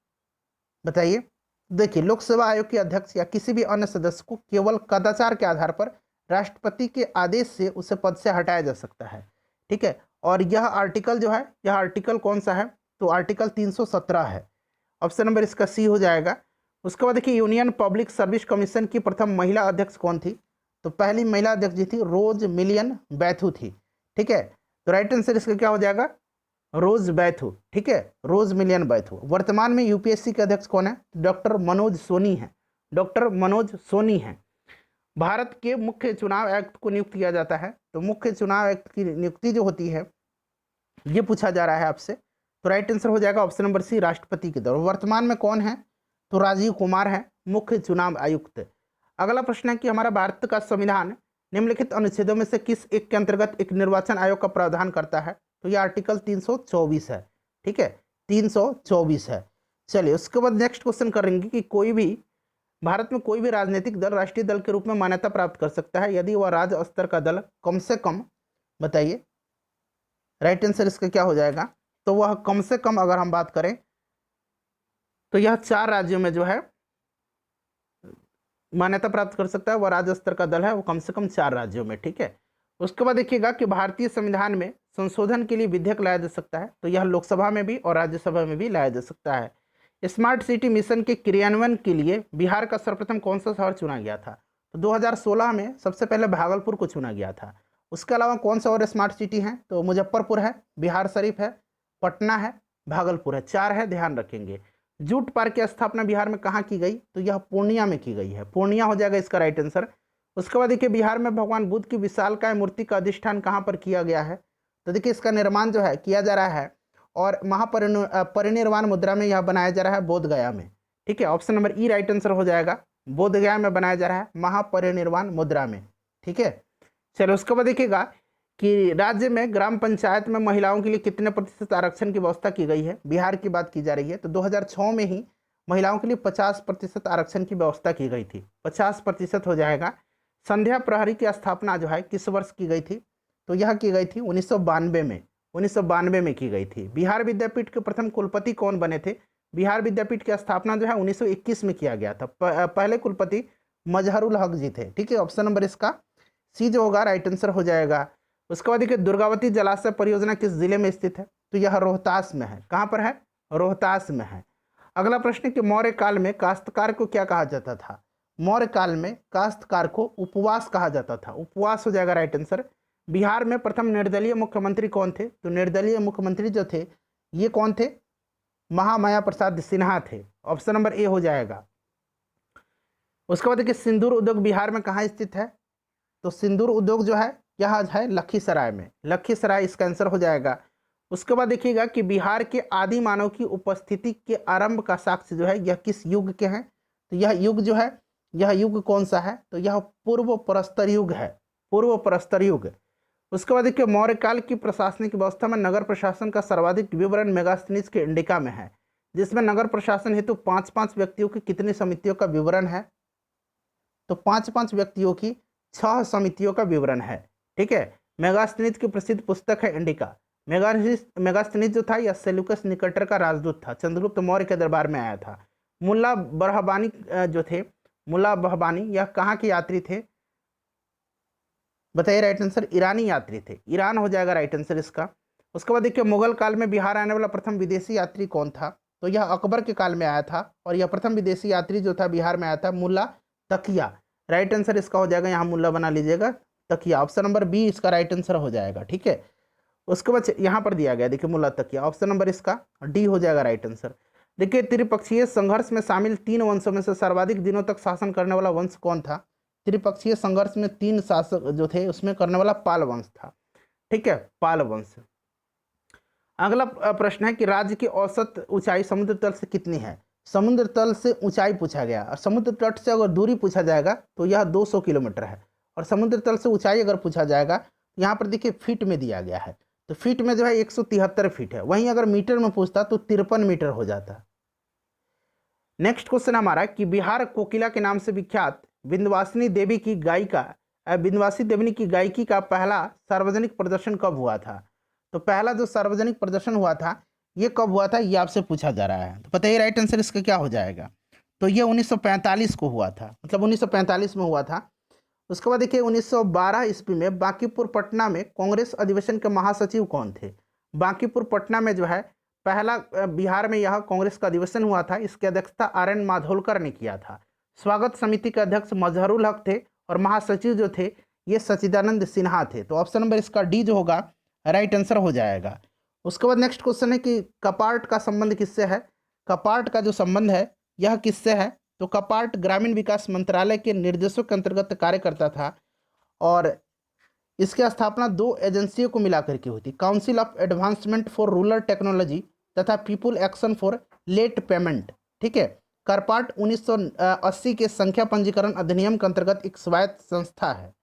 बताइए। देखिए लोक सेवा आयोग के अध्यक्ष या किसी भी अन्य सदस्य को केवल कदाचार के आधार पर राष्ट्रपति के आदेश से उसे पद से हटाया जा सकता है। ठीक है, और यह आर्टिकल जो है यह आर्टिकल कौन सा है। तो आर्टिकल 317 है। ऑप्शन नंबर इसका सी हो जाएगा। उसके बाद देखिए यूनियन पब्लिक सर्विस कमीशन की प्रथम महिला अध्यक्ष कौन थी। तो पहली महिला अध्यक्ष जी थी रोज मिलियन बैथू थी। ठीक है, तो राइट आंसर इसका क्या हो जाएगा रोज बैथू। ठीक है, रोज मिलियन बैथू। वर्तमान में यूपीएससी के अध्यक्ष कौन है। डॉक्टर मनोज सोनी है। डॉक्टर मनोज सोनी है। भारत के मुख्य चुनाव आयुक्त को नियुक्त किया जाता है। तो मुख्य चुनाव आयुक्त की नियुक्ति जो होती है ये पूछा जा रहा है आपसे। तो राइट आंसर हो जाएगा ऑप्शन नंबर सी राष्ट्रपति के द्वारा। वर्तमान में कौन है। तो राजीव कुमार है मुख्य चुनाव आयुक्त। अगला प्रश्न है कि हमारा भारत का संविधान निम्नलिखित अनुच्छेदों में से किस एक के अंतर्गत एक निर्वाचन आयोग का प्रावधान करता है? तो यह आर्टिकल 324 है। ठीक है, 324 है। चलिए उसके बाद नेक्स्ट क्वेश्चन करेंगे कि कोई भी भारत में कोई भी राजनीतिक दल राष्ट्रीय दल के रूप में मान्यता प्राप्त कर सकता है यदि वह राज्य स्तर का दल कम से कम, बताइए राइट आंसर इसका क्या हो जाएगा? तो वह कम से कम अगर हम बात करें तो यह 4 राज्यों में जो है मान्यता प्राप्त कर सकता है। वह राज्य स्तर का दल है, वो कम से कम 4 राज्यों में। ठीक है, उसके बाद देखिएगा कि भारतीय संविधान में संशोधन के लिए विधेयक लाया जा सकता है, तो यह लोकसभा में भी और राज्यसभा में भी लाया जा सकता है। स्मार्ट सिटी मिशन के क्रियान्वयन के लिए बिहार का सर्वप्रथम कौन सा शहर चुना गया था? तो 2016 में सबसे पहले भागलपुर को चुना गया था। उसके अलावा कौन सा और स्मार्ट सिटी है? तो मुजफ्फरपुर है, बिहार शरीफ है, पटना है, भागलपुर है, 4 है, ध्यान रखेंगे। जूट पार्क की स्थापना बिहार में कहाँ की गई? तो यह पूर्णिया में की गई है, पूर्णिया हो जाएगा इसका राइट आंसर। उसके बाद देखिए बिहार में भगवान बुद्ध की विशालकाय मूर्ति का अधिष्ठान कहाँ पर किया गया है? तो देखिए इसका निर्माण जो है किया जा रहा है और महापरिनिर्वाण मुद्रा में यह बनाया जा रहा है बोध गया में। ठीक है, ऑप्शन नंबर ई राइट आंसर हो जाएगा, बोध गया में बनाया जा रहा है महापरिनिर्वाण मुद्रा में। ठीक है, चलो उसके बाद देखिएगा कि राज्य में ग्राम पंचायत में महिलाओं के लिए कितने प्रतिशत आरक्षण की व्यवस्था की गई है? बिहार की बात की जा रही है, तो 2006 में ही महिलाओं के लिए 50% आरक्षण की व्यवस्था की गई थी, 50% हो जाएगा। संध्या प्रहरी की स्थापना जो है किस वर्ष की गई थी? तो यह की गई थी 1992 में, 1992 में की गई थी। बिहार विद्यापीठ के प्रथम कुलपति कौन बने थे? बिहार विद्यापीठ की स्थापना जो है 1921 में किया गया था। पहले कुलपति मजहरुल हक जी थे। ठीक है, ऑप्शन नंबर इसका सी जो होगा राइट आंसर हो जाएगा। उसके बाद देखिए दुर्गावती जलाशय परियोजना किस जिले में स्थित है? तो यह रोहतास में है। कहाँ पर है? रोहतास में है। अगला प्रश्न कि मौर्य काल में काश्तकार को क्या कहा जाता था? मौर्य काल में काश्तकार को उपवास कहा जाता था, उपवास हो जाएगा राइट आंसर। बिहार में प्रथम निर्दलीय मुख्यमंत्री कौन थे? तो निर्दलीय मुख्यमंत्री जो थे ये कौन थे? महामाया प्रसाद सिन्हा थे, ऑप्शन नंबर ए हो जाएगा। उसके बाद देखिए सिंदूर उद्योग बिहार में कहाँ स्थित है? तो सिंदूर उद्योग जो है यह है लखीसराय में, लखीसराय इसका आंसर हो जाएगा। उसके बाद देखिएगा कि बिहार के आदि मानव की उपस्थिति के आरंभ का साक्ष्य जो है यह किस युग के हैं? तो यह युग जो है, यह युग कौन सा है? तो यह पूर्व प्रस्तर युग है, पूर्व प्रस्तर युग। उसके बाद देखिए मौर्य काल की प्रशासनिक व्यवस्था में नगर प्रशासन का सर्वाधिक विवरण मेगास्थनीज के इंडिका में है, जिसमें नगर प्रशासन हेतु 5-5 व्यक्तियों की कितनी समितियों का विवरण है? तो 5-5 व्यक्तियों की 6 समितियों का विवरण है। ठीक है, मेगास्थनीज की प्रसिद्ध पुस्तक है इंडिका। मेगास्थनीज जो था यह सेल्यूकस निकटर का राजदूत था, चंद्रगुप्त मौर्य के दरबार में आया था। मुल्ला बरहबानी जो थे, मुल्ला बहबानी यह कहाँ के यात्री थे? बताइए राइट आंसर। ईरानी यात्री थे, ईरान हो जाएगा राइट आंसर इसका। उसके बाद देखिए मुगल काल में बिहार आने वाला प्रथम विदेशी यात्री कौन था? तो यह अकबर के काल में आया था और यह प्रथम विदेशी यात्री जो था बिहार में आया था मुल्ला तकिया। राइट आंसर इसका हो जाएगा, यहाँ मुल्ला बना लीजिएगा, तकिया, ऑप्शन नंबर बी इसका राइट आंसर हो जाएगा। ठीक है, उसके बाद यहाँ पर दिया गया देखिए मुल्ला तकिया, ऑप्शन नंबर इसका डी हो जाएगा राइट आंसर। देखिए त्रिपक्षीय संघर्ष में शामिल 3 वंशों में से सर्वाधिक दिनों तक शासन करने वाला वंश कौन था? त्रिपक्षीय संघर्ष में 3 शासक जो थे उसमें करने वाला पाल वंश था। ठीक है, पाल वंश। अगला प्रश्न है कि राज्य की औसत ऊंचाई समुद्र तल से कितनी है? समुद्र तल से ऊंचाई पूछा गया और समुद्र तट से अगर दूरी पूछा जाएगा तो यह 200 किलोमीटर है, और समुद्र तल से ऊंचाई अगर पूछा जाएगा यहाँ पर देखिए फीट में दिया गया है, तो फीट में जो है 173 फीट है। वहीं अगर मीटर में पूछता तो 53 मीटर हो जाता। नेक्स्ट क्वेश्चन हमारा कि बिहार कोकिला के नाम से विख्यात विंध्यवासिनी देवी की गायकी का पहला सार्वजनिक प्रदर्शन कब हुआ था? तो पहला जो सार्वजनिक प्रदर्शन हुआ था ये कब हुआ था, ये आपसे पूछा जा रहा है। तो बताइए राइट आंसर इसका क्या हो जाएगा? तो ये 1945 को हुआ था, मतलब 1945 में हुआ था। उसके बाद देखिए 1912 ईस्वी में बांकीपुर पटना में कांग्रेस अधिवेशन के महासचिव कौन थे? बांकीपुर पटना में जो है पहला बिहार में यह कांग्रेस का अधिवेशन हुआ था, इसकी अध्यक्षता RN माधोलकर ने किया था। स्वागत समिति के अध्यक्ष मजहरुल हक थे और महासचिव जो थे ये सच्चिदानंद सिन्हा थे। तो ऑप्शन नंबर इसका डी जो होगा राइट आंसर हो जाएगा। उसके बाद नेक्स्ट क्वेश्चन है कि कपार्ट का संबंध किससे है? कपार्ट का जो संबंध है यह किससे है? तो कपार्ट ग्रामीण विकास मंत्रालय के निर्देशों के अंतर्गत कार्य करता था और इसकी स्थापना 2 एजेंसियों को मिलाकर की हुई थी, council of advancement for rural technology तथा people action for development. ठीक है, करपाट 1980 के संख्या पंजीकरण अधिनियम के अंतर्गत एक स्वायत्त संस्था है।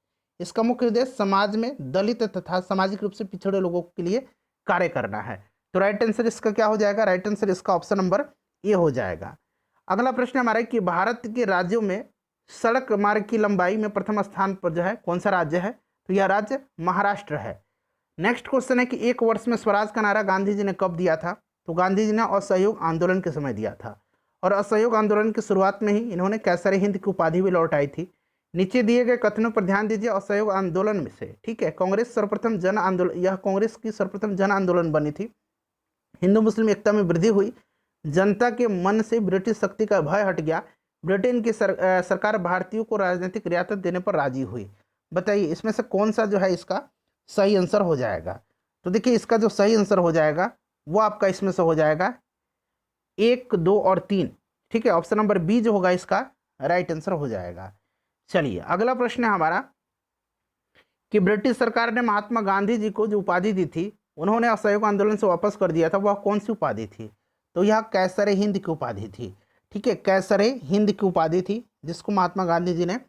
इसका मुख्य उद्देश्य समाज में दलित तथा सामाजिक रूप से पिछड़े लोगों के लिए कार्य करना है। तो राइट आंसर इसका क्या हो जाएगा? राइट आंसर इसका ऑप्शन नंबर ए हो जाएगा। अगला प्रश्न हमारा है कि भारत के राज्यों में सड़क मार्ग की लंबाई में प्रथम स्थान पर जो है कौन सा राज्य है? तो यह राज्य महाराष्ट्र है। नेक्स्ट क्वेश्चन है कि एक वर्ष में स्वराज का नारा गांधी जी ने कब दिया था? तो गांधी जी ने असहयोग आंदोलन के समय दिया था, और असहयोग आंदोलन की शुरुआत में ही इन्होंने कैसर हिंद की उपाधि भी लौटाई थी। नीचे दिए गए कथनों पर ध्यान दीजिए असहयोग आंदोलन में से, ठीक है। कांग्रेस सर्वप्रथम जन आंदोलन, यह कांग्रेस की सर्वप्रथम जन आंदोलन बनी थी। हिंदू मुस्लिम एकता में वृद्धि हुई, जनता के मन से ब्रिटिश शक्ति का भय हट गया, ब्रिटेन की सरकार भारतीयों को राजनीतिक रियासत देने पर राजी हुई। बताइए इसमें से कौन सा जो है इसका सही आंसर हो जाएगा? तो देखिए इसका जो सही आंसर हो जाएगा वो आपका इसमें से हो जाएगा 1, 2 और 3, ठीक है। ऑप्शन नंबर बी जो होगा इसका राइट आंसर हो जाएगा। चलिए अगला प्रश्न है हमारा कि ब्रिटिश सरकार ने महात्मा गांधी जी को जो उपाधि दी थी, उन्होंने असहयोग आंदोलन से वापस कर दिया था, वह कौन सी उपाधि थी? तो यह कैसर हिंद की उपाधि थी, ठीक है। कैसर हिंद की उपाधि थी जिसको महात्मा गांधी जी ने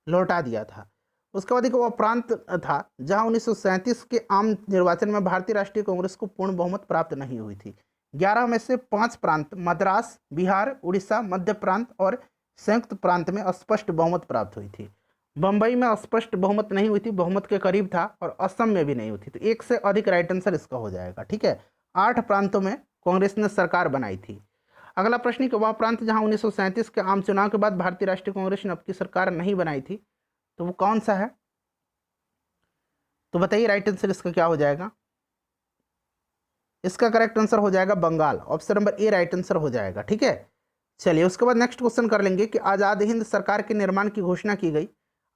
लौटा दिया था। उसके बाद एक वह प्रांत था जहां 1937 के आम निर्वाचन में भारतीय राष्ट्रीय कांग्रेस को पूर्ण बहुमत प्राप्त नहीं हुई थी। 11 में से 5 प्रांत मद्रास, बिहार, उड़ीसा, मध्य प्रांत और संयुक्त प्रांत में स्पष्ट बहुमत प्राप्त हुई थी। बंबई में स्पष्ट बहुमत नहीं हुई थी, बहुमत के करीब था, और असम में भी नहीं हुई थी। तो एक से अधिक राइट आंसर इसका हो जाएगा, ठीक है। 8 प्रांतों में कांग्रेस ने सरकार बनाई थी। अगला प्रश्न कि वह प्रांत जहां 1937 के आम चुनाव के बाद भारतीय राष्ट्रीय कांग्रेस ने अपनी सरकार नहीं बनाई थी, तो वो कौन सा है? तो बताइए राइट आंसर इसका क्या हो जाएगा? इसका करेक्ट आंसर हो जाएगा Bengal. Option number A right answer हो जाएगा, ठीक है। चलिए उसके बाद नेक्स्ट क्वेश्चन कर लेंगे कि आज़ाद हिंद सरकार के निर्माण की घोषणा की गई।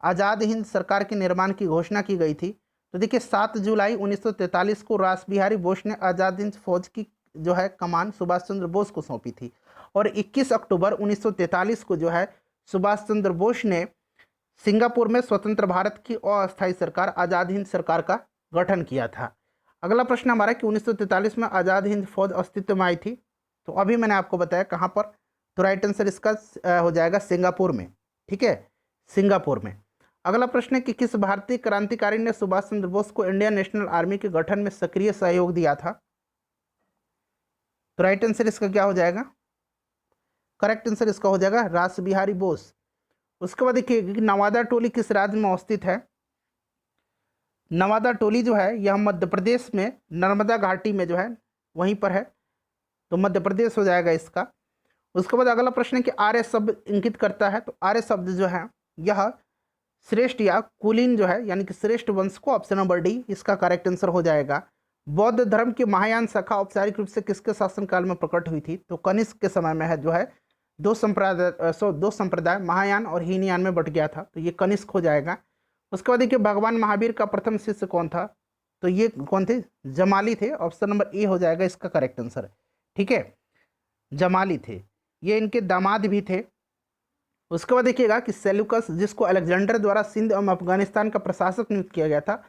आज़ाद हिंद सरकार के निर्माण की घोषणा की गई थी। तो देखिए 7 जुलाई 1943 को रास बिहारी बोस ने आज़ाद हिंद फौज की जो है कमान सुभाष चंद्र बोस को सौंपी थी, और 21 अक्टूबर 1943 को जो है सुभाष चंद्र बोस ने सिंगापुर में स्वतंत्र भारत की अस्थायी सरकार आज़ाद हिंद सरकार का गठन किया था। अगला प्रश्न हमारा कि 1943 में आज़ाद हिंद फौज अस्तित्व में आई थी। तो अभी मैंने आपको बताया कहाँ पर, तो राइट आंसर इसका हो जाएगा सिंगापुर में, ठीक है, सिंगापुर में। अगला प्रश्न है कि किस भारतीय क्रांतिकारी ने सुभाष चंद्र बोस को इंडियन नेशनल आर्मी के गठन में सक्रिय सहयोग दिया था? तो राइट आंसर इसका क्या हो जाएगा? करेक्ट आंसर इसका हो जाएगा रास बिहारी बोस। उसके बाद देखिए नवादा टोली किस राज्य में अवस्थित है? नवादा टोली जो है यह मध्य प्रदेश में नर्मदा घाटी में जो है वहीं पर है, तो मध्य प्रदेश हो जाएगा इसका। उसके बाद अगला प्रश्न है कि आर्य शब्द इंगित करता है। तो आर्य शब्द जो है यह श्रेष्ठ या कुलीन जो है यानी कि श्रेष्ठ वंश को, ऑप्शन नंबर डी इसका करेक्ट आंसर हो जाएगा। बौद्ध धर्म की महायान शाखा औपचारिक रूप से किसके शासनकाल में प्रकट हुई थी? तो कनिष्क के समय में है जो है दो संप्रदाय महायान और हीनयान में बट गया था, तो ये कनिष्क हो जाएगा। उसके बाद देखिए भगवान महावीर का प्रथम शिष्य कौन था? तो ये कौन थे? जमाली थे। ऑप्शन नंबर ए हो जाएगा इसका करेक्ट आंसर, ठीक है, जमाली थे। ये इनके दामाद भी थे। उसके बाद देखिएगा कि सेल्यूकस जिसको अलेक्जेंडर द्वारा सिंध एवं अफगानिस्तान का प्रशासक नियुक्त किया गया था,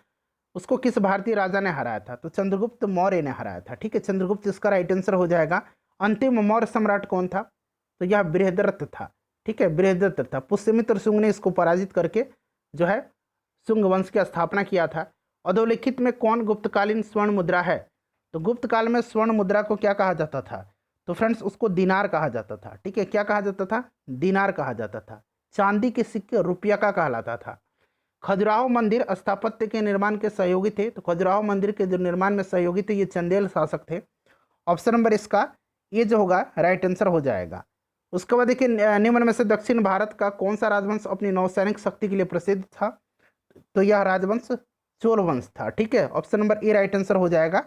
उसको किस भारतीय राजा ने हराया था? तो चंद्रगुप्त मौर्य ने हराया था, ठीक है, चंद्रगुप्त इसका राइट आंसर हो जाएगा। अंतिम मौर्य सम्राट कौन था? तो यह बृहद्रथ था, ठीक है, बृहद्रथ था। पुष्यमित्र शुंग ने इसको पराजित करके जो है शुंग वंश की स्थापना किया था। अधोलिखित में कौन गुप्तकालीन स्वर्ण मुद्रा है? तो गुप्त काल में स्वर्ण मुद्रा को क्या कहा जाता था? तो फ्रेंड्स उसको दिनार कहा जाता था, ठीक है, क्या कहा जाता था? दिनार कहा जाता था। चांदी के सिक्के रुपया का कहलाता था। खजुराहो मंदिर स्थापत्य के निर्माण के सहयोगी थे। तो खजुराहो मंदिर के जो निर्माण में सहयोगी थे ये चंदेल शासक थे। ऑप्शन नंबर इसका ये जो होगा राइट आंसर हो जाएगा। उसके बाद देखिए निम्न में से दक्षिण भारत का कौन सा राजवंश अपनी नौसैनिक शक्ति के लिए प्रसिद्ध था? तो यह राजवंश चोल वंश था, ठीक है, option number A right answer हो जाएगा।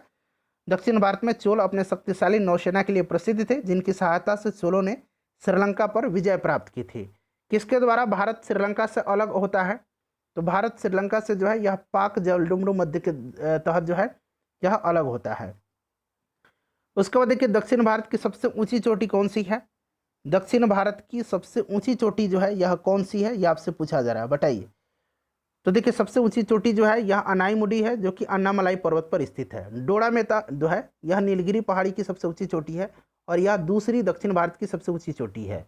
दक्षिण भारत में चोल अपने शक्तिशाली नौसेना के लिए प्रसिद्ध थे, जिनकी सहायता से चोलों ने श्रीलंका पर विजय प्राप्त की थी। किसके द्वारा भारत श्रीलंका से अलग होता है? तो भारत श्रीलंका से जो है यह पाक जलडुमरू मध्य के तहत जो है यह अलग होता है। उसके बाद देखिए दक्षिण भारत की सबसे ऊंची चोटी कौन सी है? दक्षिण भारत की सबसे ऊंची चोटी जो है यह कौन सी है, यह आपसे पूछा जा रहा है, बताइए। तो देखिए सबसे ऊंची चोटी जो है यह अनाईमुडी है, जो कि अन्नामलाई पर्वत पर स्थित है। डोरामेता जो है यह नीलगिरी पहाड़ी की सबसे ऊंची चोटी है, और यह दूसरी दक्षिण भारत की सबसे ऊंची चोटी है।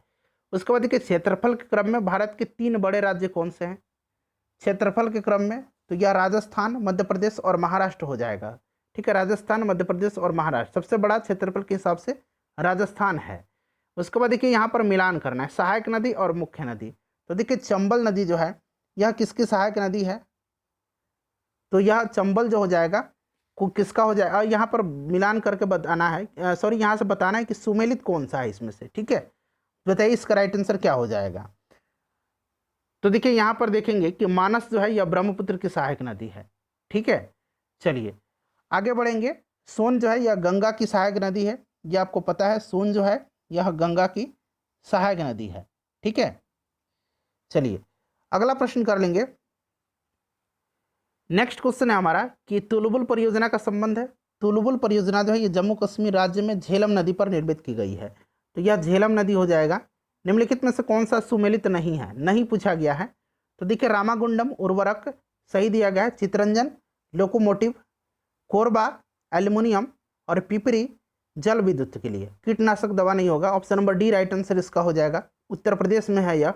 उसके बाद देखिए क्षेत्रफल के क्रम में भारत के 3 बड़े राज्य कौन से हैं? क्षेत्रफल के क्रम में तो यह राजस्थान, मध्य प्रदेश और महाराष्ट्र हो जाएगा। ठीक है, राजस्थान, मध्य प्रदेश और महाराष्ट्र। सबसे बड़ा क्षेत्रफल के हिसाब से राजस्थान है। उसके बाद देखिए यहाँ पर मिलान करना है सहायक नदी और मुख्य नदी। तो देखिए चंबल नदी जो है यह किसकी सहायक नदी है? तो यह चंबल जो हो जाएगा किसका हो जाएगा? यहाँ पर मिलान करके बताना है, सॉरी यहाँ से बताना है कि सुमेलित कौन सा है इसमें से। ठीक है, बताइए इसका राइट आंसर क्या हो जाएगा? तो देखिए यहाँ पर देखेंगे कि मानस जो है यह ब्रह्मपुत्र की सहायक नदी है। ठीक है, चलिए आगे बढ़ेंगे। सोन जो है यह गंगा की सहायक नदी है, यह आपको पता है। सोन जो है यह गंगा की सहायक नदी है। ठीक है, चलिए अगला प्रश्न कर लेंगे। नेक्स्ट क्वेश्चन है हमारा कि तुलबुल परियोजना का संबंध है। तुलबुल परियोजना जो है ये जम्मू कश्मीर राज्य में झेलम नदी पर निर्मित की गई है। तो यह झेलम नदी हो जाएगा। निम्नलिखित में से कौन सा सुमेलित नहीं है? नहीं पूछा गया है। तो देखिए रामागुंडम उर्वरक सही दिया गया है। चितरंजन लोकोमोटिव, कोरबा एल्युमिनियम और पिपरी जल विद्युत के लिए। कीटनाशक दवा नहीं होगा। Option number D right answer इसका हो जाएगा। उत्तर प्रदेश में है यह।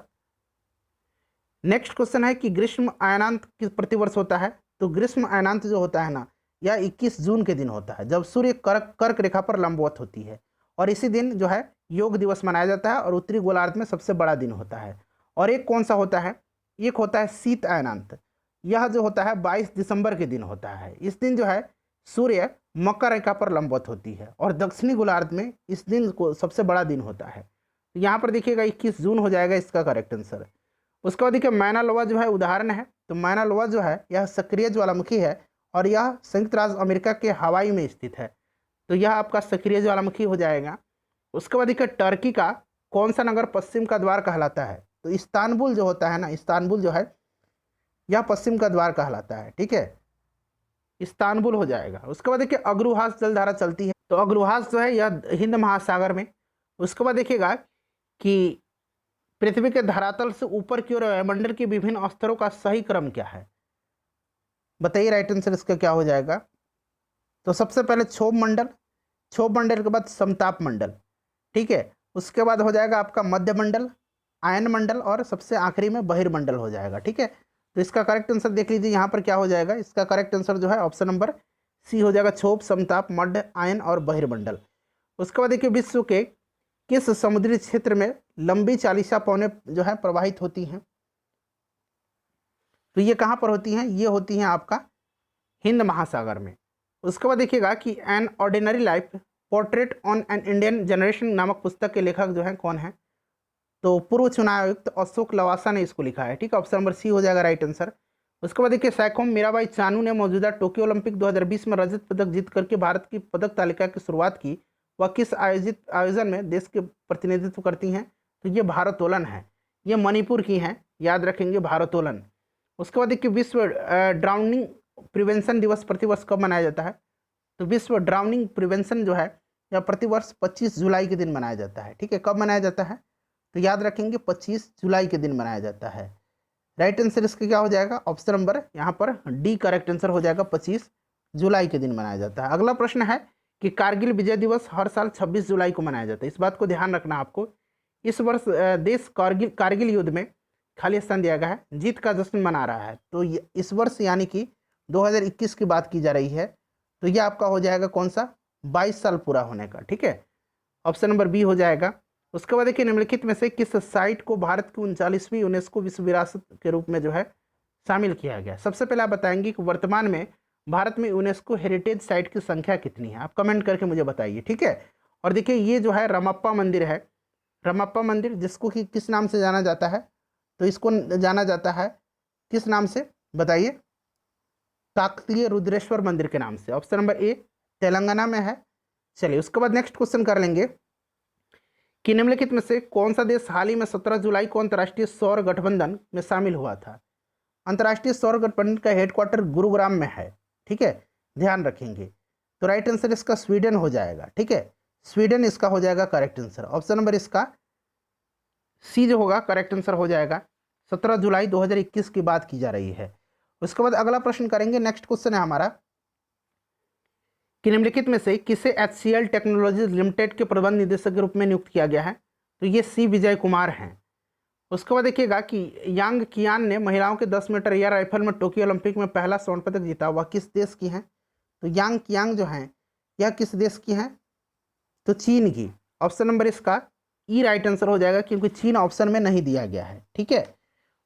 नेक्स्ट क्वेश्चन है कि ग्रीष्म अयनांत किस प्रतिवर्ष होता है? तो ग्रीष्म अयनांत जो होता है ना, यह 21 जून के दिन होता है, जब सूर्य कर्क रेखा पर लंबवत होती है। और इसी दिन जो है योग दिवस मनाया जाता है और उत्तरी गोलार्ध में सबसे बड़ा दिन होता है। और एक कौन सा होता है? एक होता है शीत अयनांत। यह जो होता है 22 दिसंबर के दिन होता है। इस दिन जो है सूर्य मकर रेखा पर लंबवत होती है और दक्षिणी गोलार्ध में इस दिन को सबसे बड़ा दिन होता है। तो यहाँ पर देखिएगा 21 जून हो जाएगा इसका करेक्ट आंसर। उसके बाद देखिए मैना लोवा जो है उदाहरण है। तो मैना लोवा जो है यह सक्रिय ज्वालामुखी है और यह संयुक्त राज्य अमेरिका के हवाई में स्थित है। तो यह आपका सक्रिय ज्वालामुखी हो जाएगा। उसके बाद देखिए टर्की का कौन सा नगर पश्चिम का द्वार कहलाता है? तो इस्तानबुल जो होता है ना, इस्तानबुल जो है यह पश्चिम का द्वार कहलाता है। ठीक है, इस्तानबुल हो जाएगा। उसके बाद देखिए अग्रहास जलधारा चलती है। तो अग्रहास जो है यह हिंद महासागर में। उसके बाद देखिएगा कि पृथ्वी के धरातल से ऊपर की ओर वायुमंडल के विभिन्न स्तरों का सही क्रम क्या है? बताइए राइट आंसर इसका क्या हो जाएगा? तो सबसे पहले क्षोभ मंडल, क्षोभ मंडल के बाद समताप मंडल। ठीक है, उसके बाद हो जाएगा आपका मध्य मंडल, आयन मंडल और सबसे आखिरी में बहिर्मंडल हो जाएगा। ठीक है, तो इसका करेक्ट आंसर देख लीजिए यहाँ पर क्या हो जाएगा। इसका करेक्ट आंसर जो है ऑप्शन नंबर सी हो जाएगा, क्षोभ, समताप, मध्य, आयन और बहिर्मंडल। उसके बाद देखिए विश्व के किस समुद्री क्षेत्र में लंबी चालिसा पौने जो है प्रवाहित होती हैं? तो ये कहाँ पर होती हैं? ये होती हैं आपका हिंद महासागर में। उसके बाद देखिएगा कि an ordinary life portrait on an Indian generation नामक पुस्तक के लेखक जो हैं कौन है? तो पूर्व चुनाव आयुक्त अशोक लवासा ने इसको लिखा है। ठीक है, ऑप्शन नंबर सी हो जाएगा राइट आंसर। उसके बाद देखिए सैकोम मीराबाई चानू ने मौजूदा टोक्यो ओलंपिक 2020 में रजत पदक जीत करके भारत की पदक तालिका की शुरुआत की। वह किस आयोजन में देश के प्रतिनिधित्व करती हैं? तो ये भारोत्तोलन है। ये मणिपुर की हैं, याद रखेंगे भारोत्तोलन। उसके बाद देखिए विश्व ड्राउनिंग प्रिवेंशन दिवस प्रतिवर्ष कब मनाया जाता है? तो विश्व ड्राउनिंग प्रिवेंशन जो है यह प्रतिवर्ष 25 जुलाई के दिन मनाया जाता है। ठीक है, कब मनाया जाता है? तो याद रखेंगे 25 जुलाई के दिन मनाया जाता है। राइट आंसर इसका क्या हो जाएगा? ऑप्शन नंबर यहाँ पर डी करेक्ट आंसर हो जाएगा, 25 जुलाई के दिन मनाया जाता है। अगला प्रश्न है कि कारगिल विजय दिवस हर साल 26 जुलाई को मनाया जाता है। इस बात को ध्यान रखना आपको। इस वर्ष देश कारगिल युद्ध में खाली स्थान दिया गया है, जीत का जश्न मना रहा है। तो इस वर्ष यानी कि 2021 की बात की जा रही है। तो यह आपका हो जाएगा कौन सा? 22 साल पूरा होने का। ठीक है, ऑप्शन नंबर बी हो जाएगा। उसके बाद देखिए निम्नलिखित में से किस साइट को भारत की 39वीं यूनेस्को विश्व विरासत के रूप में जो है शामिल किया गया? सबसे पहले आप बताएंगे कि वर्तमान में भारत में यूनेस्को हेरिटेज साइट की संख्या कितनी है? आप कमेंट करके मुझे बताइए। ठीक है, और देखिए ये जो है रमप्पा मंदिर है। रमप्पा मंदिर जिसको कि किस नाम से जाना जाता है? तो इसको जाना जाता है किस नाम से बताइए? काकतीय रुद्रेश्वर मंदिर के नाम से। ऑप्शन नंबर ए तेलंगाना में है। चलिए उसके बाद नेक्स्ट क्वेश्चन कर लेंगे कि निम्नलिखित में से कौन सा देश हाल ही में 17 जुलाई को अंतर्राष्ट्रीय सौर गठबंधन में शामिल हुआ था? अंतर्राष्ट्रीय सौर गठबंधन का हेडक्वार्टर गुरुग्राम में है। ठीक है, ध्यान रखेंगे। तो राइट आंसर इसका स्वीडन हो जाएगा। ठीक है, स्वीडन इसका हो जाएगा करेक्ट आंसर। ऑप्शन नंबर इसका सी जो होगा करेक्ट आंसर हो जाएगा। 17 जुलाई 2021 की बात की जा रही है। उसके बाद अगला प्रश्न करेंगे। नेक्स्ट क्वेश्चन है हमारा कि निम्नलिखित में से किसे HCL टेक्नोलॉजीज लिमिटेड के प्रबंध निदेशक के रूप में नियुक्त किया गया है? तो ये सी विजय कुमार हैं। उसके बाद देखिएगा कि यांग कियान ने महिलाओं के 10 मीटर एयर राइफल में टोक्यो ओलंपिक में पहला स्वर्ण पदक जीता, वह किस देश की हैं? तो यांग कियांग जो हैं यह किस देश की हैं? तो चीन की। ऑप्शन नंबर इसका ई राइट आंसर हो जाएगा, क्योंकि चीन ऑप्शन में नहीं दिया गया है। ठीक है।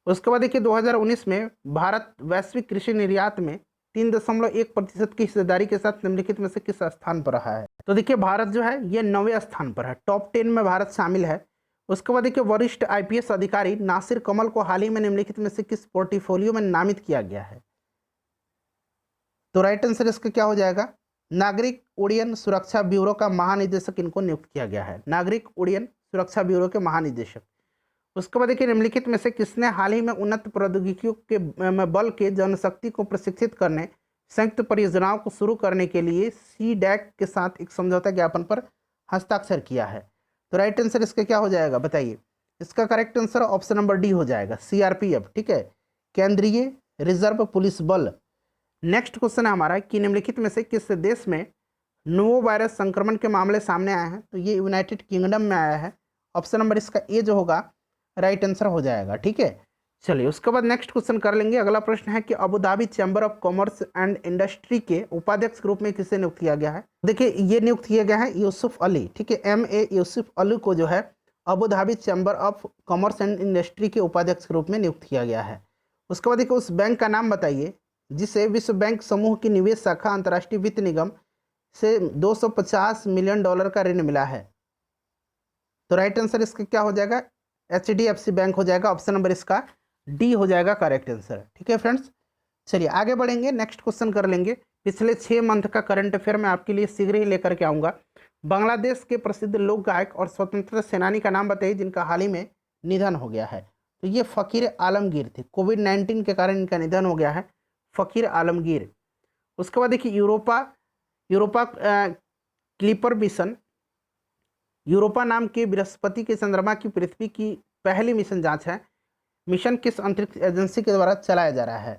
उसके बाद देखिए 2019 में भारत वैश्विक कृषि निर्यात में 3.1% की हिस्सेदारी के साथ निम्नलिखित में से किस स्थान पर रहा है? तो देखिए भारत जो है ये 9वें स्थान पर है, टॉप 10 में भारत शामिल है। उसके बाद देखिए वरिष्ठ आईपीएस अधिकारी नासिर कमल को हाल ही में निम्नलिखित में से किस पोर्टफोलियो में नामित किया गया है? तो राइट आंसर इसका क्या हो जाएगा? नागरिक उड्डयन सुरक्षा ब्यूरो का महानिदेशक इनको नियुक्त किया गया है, नागरिक उड्डयन सुरक्षा ब्यूरो के महानिदेशक। उसके बाद देखिए निम्नलिखित में से किसने हाल ही में उन्नत प्रौद्योगिकियों के बल के जनशक्ति को प्रशिक्षित करने संयुक्त परियोजनाओं को शुरू करने के लिए CDAC के साथ एक समझौता ज्ञापन पर हस्ताक्षर किया है? तो राइट आंसर इसका क्या हो जाएगा बताइए? इसका correct answer option number D हो जाएगा, CRPF। ठीक है, केंद्रीय रिजर्व पुलिस बल। नेक्स्ट क्वेश्चन है हमारा कि निम्नलिखित में से किस देश में नोवो वायरस संक्रमण के मामले सामने आए हैं? तो ये यूनाइटेड किंगडम में आया है। ऑप्शन नंबर इसका ए जो होगा राइट आंसर हो जाएगा। ठीक है, चलिए उसके बाद नेक्स्ट क्वेश्चन कर लेंगे। अगला प्रश्न है कि Abu Dhabi chamber of commerce and industry के उपाध्यक्ष के रूप में किसे नियुक्त किया गया है? देखिए ये नियुक्त किया गया है यूसुफ अली। ठीक है, MA यूसुफ अली को जो है Abu Dhabi chamber of commerce and industry के उपाध्यक्ष के रूप में नियुक्त किया गया है। उसके बाद देखिए उस बैंक का नाम बताइए जिसे विश्व बैंक समूह की निवेश शाखा अंतर्राष्ट्रीय वित्त निगम से $250 मिलियन का ऋण मिला है। तो राइट आंसर इसका क्या हो जाएगा? HDFC बैंक हो जाएगा। ऑप्शन नंबर इसका डी हो जाएगा करेक्ट आंसर। ठीक है फ्रेंड्स, चलिए आगे बढ़ेंगे, नेक्स्ट क्वेश्चन कर लेंगे। पिछले 6 मंथ का करंट अफेयर मैं आपके लिए शीघ्र ही लेकर के आऊँगा। बांग्लादेश के प्रसिद्ध लोक गायक और स्वतंत्रता सेनानी का नाम बताइए जिनका हाल ही में निधन हो गया है। तो ये फ़कीर आलमगीर थे, कोविड-19 के कारण इनका निधन हो गया है, फ़कीर आलमगीर। उसके बाद देखिए यूरोपा क्लिपर मिशन, यूरोपा नाम के बृहस्पति के चंद्रमा की पृथ्वी की पहली मिशन जांच है। मिशन किस अंतरिक्ष एजेंसी के द्वारा चलाया जा रहा है?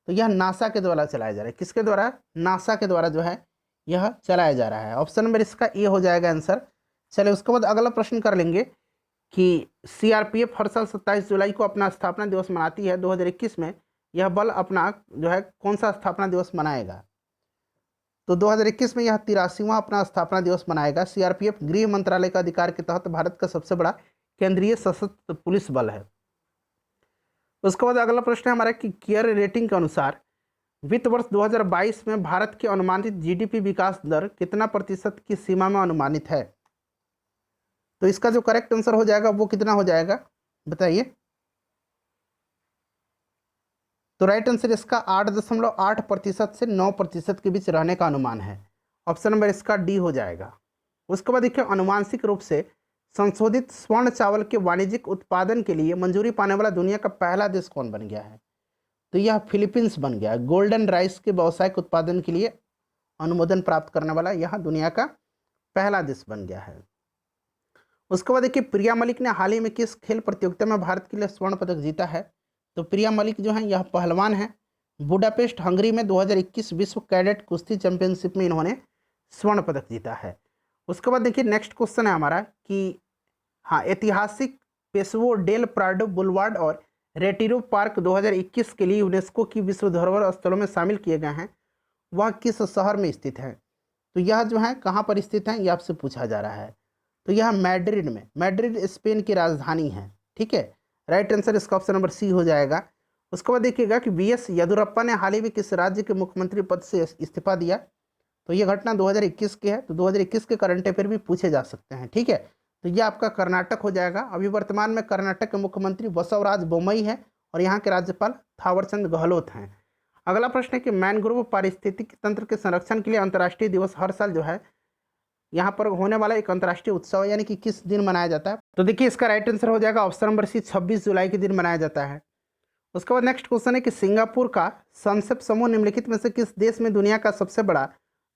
तो यह नासा के द्वारा चलाया जा रहा है। किसके द्वारा? नासा के द्वारा जो है यह चलाया जा रहा है। ऑप्शन नंबर इसका ए हो जाएगा आंसर। चलिए उसके बाद अगला प्रश्न कर लेंगे कि CRPF हर साल 27 जुलाई को अपना स्थापना दिवस मनाती है। 2021 में यह बल अपना जो है कौन सा स्थापना दिवस मनाएगा? तो 2021 में यह 83वां अपना स्थापना दिवस मनाएगा। CRPF गृह मंत्रालय का अधिकार के तहत भारत का सबसे बड़ा केंद्रीय सशस्त्र पुलिस बल है। उसके बाद अगला प्रश्न है हमारा कि केयर रेटिंग के अनुसार वित्त वर्ष 2022 में भारत की अनुमानित GDP विकास दर कितना प्रतिशत की सीमा में अनुमानित है? तो इसका जो करेक्ट आंसर हो जाएगा वो कितना हो जाएगा बताइए? तो राइट आंसर इसका 8.8% से 9% के बीच रहने का अनुमान है। ऑप्शन नंबर इसका डी हो जाएगा। उसके बाद देखिए अनुवांशिक रूप से संशोधित स्वर्ण चावल के वाणिज्यिक उत्पादन के लिए मंजूरी पाने वाला दुनिया का पहला देश कौन बन गया है? तो यह फिलीपींस बन गया। गोल्डन राइस के व्यावसायिक उत्पादन के लिए अनुमोदन प्राप्त करने वाला यह दुनिया का पहला देश बन गया है। उसके बाद देखिए प्रिया मलिक ने हाल ही में किस खेल प्रतियोगिता में भारत के लिए स्वर्ण पदक जीता है? तो प्रिया मलिक जो है यह पहलवान है। बुडापेस्ट हंगरी में 2021 विश्व कैडेट कुश्ती चैंपियनशिप में इन्होंने स्वर्ण पदक जीता है। उसके बाद देखिए नेक्स्ट क्वेश्चन है हमारा कि हाँ ऐतिहासिक पेशवो डेल प्राडो बुलवार्ड और रेटिरो पार्क 2021 के लिए यूनेस्को की विश्व धरोहर स्थलों में शामिल किए गए हैं, वह किस शहर में स्थित है? तो यह जो है कहाँ पर स्थित है ये आपसे पूछा जा रहा है। तो यह मैड्रिड में, मैड्रिड स्पेन की राजधानी है। ठीक है, राइट आंसर इसका ऑप्शन नंबर सी हो जाएगा। उसके बाद देखिएगा कि BS येदियुरप्पा ने हाल ही में किस राज्य के मुख्यमंत्री पद से इस्तीफा दिया? तो ये घटना 2021 की है, तो 2021 के करंट अफेयर भी पूछे जा सकते हैं। ठीक है, तो ये आपका कर्नाटक हो जाएगा। अभी वर्तमान में कर्नाटक के मुख्यमंत्री बसवराज बोम्मई है और यहाँ के राज्यपाल थावरचंद गहलोत हैं। अगला प्रश्न है कि मैनग्रोव पारिस्थितिकी तंत्र के संरक्षण के लिए अंतर्राष्ट्रीय दिवस हर साल जो है यहाँ पर होने वाला एक अंतर्राष्ट्रीय उत्सव यानी कि किस दिन मनाया जाता है? तो देखिए इसका राइट आंसर हो जाएगा ऑप्शन नंबर सी, 26 जुलाई के दिन मनाया जाता है। उसके बाद नेक्स्ट क्वेश्चन है कि सिंगापुर का संसेप समूह निम्नलिखित में से किस देश में दुनिया का सबसे बड़ा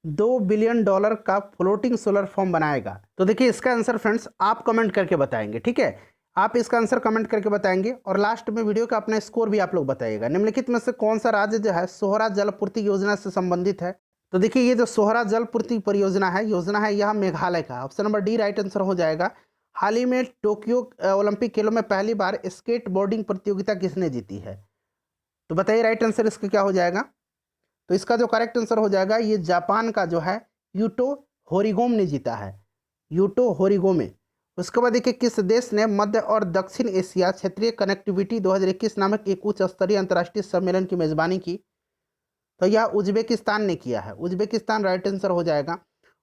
$2 बिलियन का फ्लोटिंग सोलर फॉर्म बनाएगा? तो देखिए इसका आंसर फ्रेंड्स आप कमेंट करके बताएंगे। ठीक है, आप इसका आंसर कमेंट करके बताएंगे और लास्ट में वीडियो का अपना स्कोर भी आप लोग बताइएगा। निम्नलिखित में से कौन सा राज्य जो है सोहरा जलपूर्ति योजना से संबंधित है? तो देखिए ये जो सोहरा जलपूर्ति परियोजना है, योजना है यह मेघालय का। Option number D right answer हो जाएगा। हाल ही में टोक्यो ओलंपिक खेलों में पहली बार स्केट बोर्डिंग प्रतियोगिता किसने जीती है? तो बताइए राइट आंसर इसका क्या हो जाएगा। तो इसका जो करेक्ट आंसर हो जाएगा, ये जापान का जो है यूटो होरिगोम ने जीता है, यूटो होरिगोमे। उसके बाद देखिए, किस देश ने मध्य और दक्षिण एशिया क्षेत्रीय कनेक्टिविटी 2021 नामक एक उच्च स्तरीय अंतर्राष्ट्रीय सम्मेलन की मेजबानी की? तो यह उज्बेकिस्तान ने किया है, उज्बेकिस्तान राइट आंसर हो जाएगा।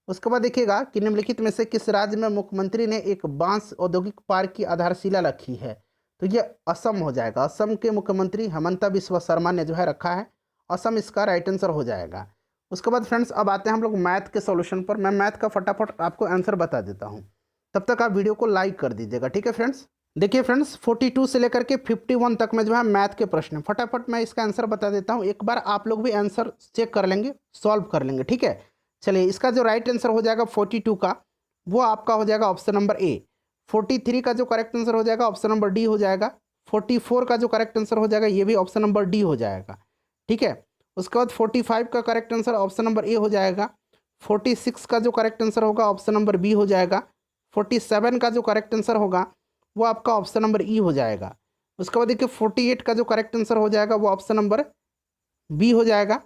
उसके बाद देखिएगा कि निम्नलिखित में से किस राज्य में मुख्यमंत्री ने एक बांस औद्योगिक पार्क की आधारशिला रखी है? तो ये असम हो जाएगा। असम के मुख्यमंत्री हेमंता बिस्वा शर्मा ने जो है रखा है, असम इसका राइट आंसर हो जाएगा। उसके बाद फ्रेंड्स अब आते हैं हम लोग मैथ के सॉल्यूशन पर। मैं मैथ का फटाफट आपको आंसर बता देता हूँ, तब तक आप वीडियो को लाइक कर दीजिएगा, ठीक है फ्रेंड्स। देखिए फ्रेंड्स, 42 से लेकर के 51 तक में जो है मैथ के प्रश्न हैं। फटाफट मैं इसका आंसर बता देता हूँ, एक बार आप लोग भी आंसर चेक कर लेंगे, सॉल्व कर लेंगे, ठीक है। चलिए, इसका जो राइट आंसर हो जाएगा 42 का, वो आपका हो जाएगा ऑप्शन नंबर ए। 43 का जो करेक्ट आंसर हो जाएगा ऑप्शन नंबर डी हो जाएगा। 44 का जो करेक्ट आंसर हो जाएगा ये भी ऑप्शन नंबर डी हो जाएगा, ठीक है। उसके बाद 45 का करेक्ट आंसर ऑप्शन नंबर ए हो जाएगा। 46 का जो करेक्ट आंसर होगा ऑप्शन नंबर बी हो जाएगा। 47 का जो करेक्ट आंसर होगा वो आपका ऑप्शन नंबर ई हो जाएगा। उसके बाद देखिए 48 का जो करेक्ट आंसर हो जाएगा वो ऑप्शन नंबर बी हो जाएगा।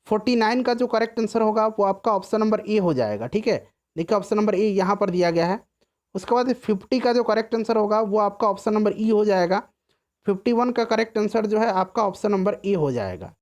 49 का जो करेक्ट आंसर होगा वो आपका ऑप्शन नंबर ए हो जाएगा, ठीक है। देखिए ऑप्शन नंबर ए यहाँ पर दिया गया है। उसके बाद 50 का जो करेक्ट आंसर होगा वो आपका ऑप्शन नंबर ई हो जाएगा। 51 का करेक्ट आंसर जो है आपका ऑप्शन नंबर ए हो जाएगा।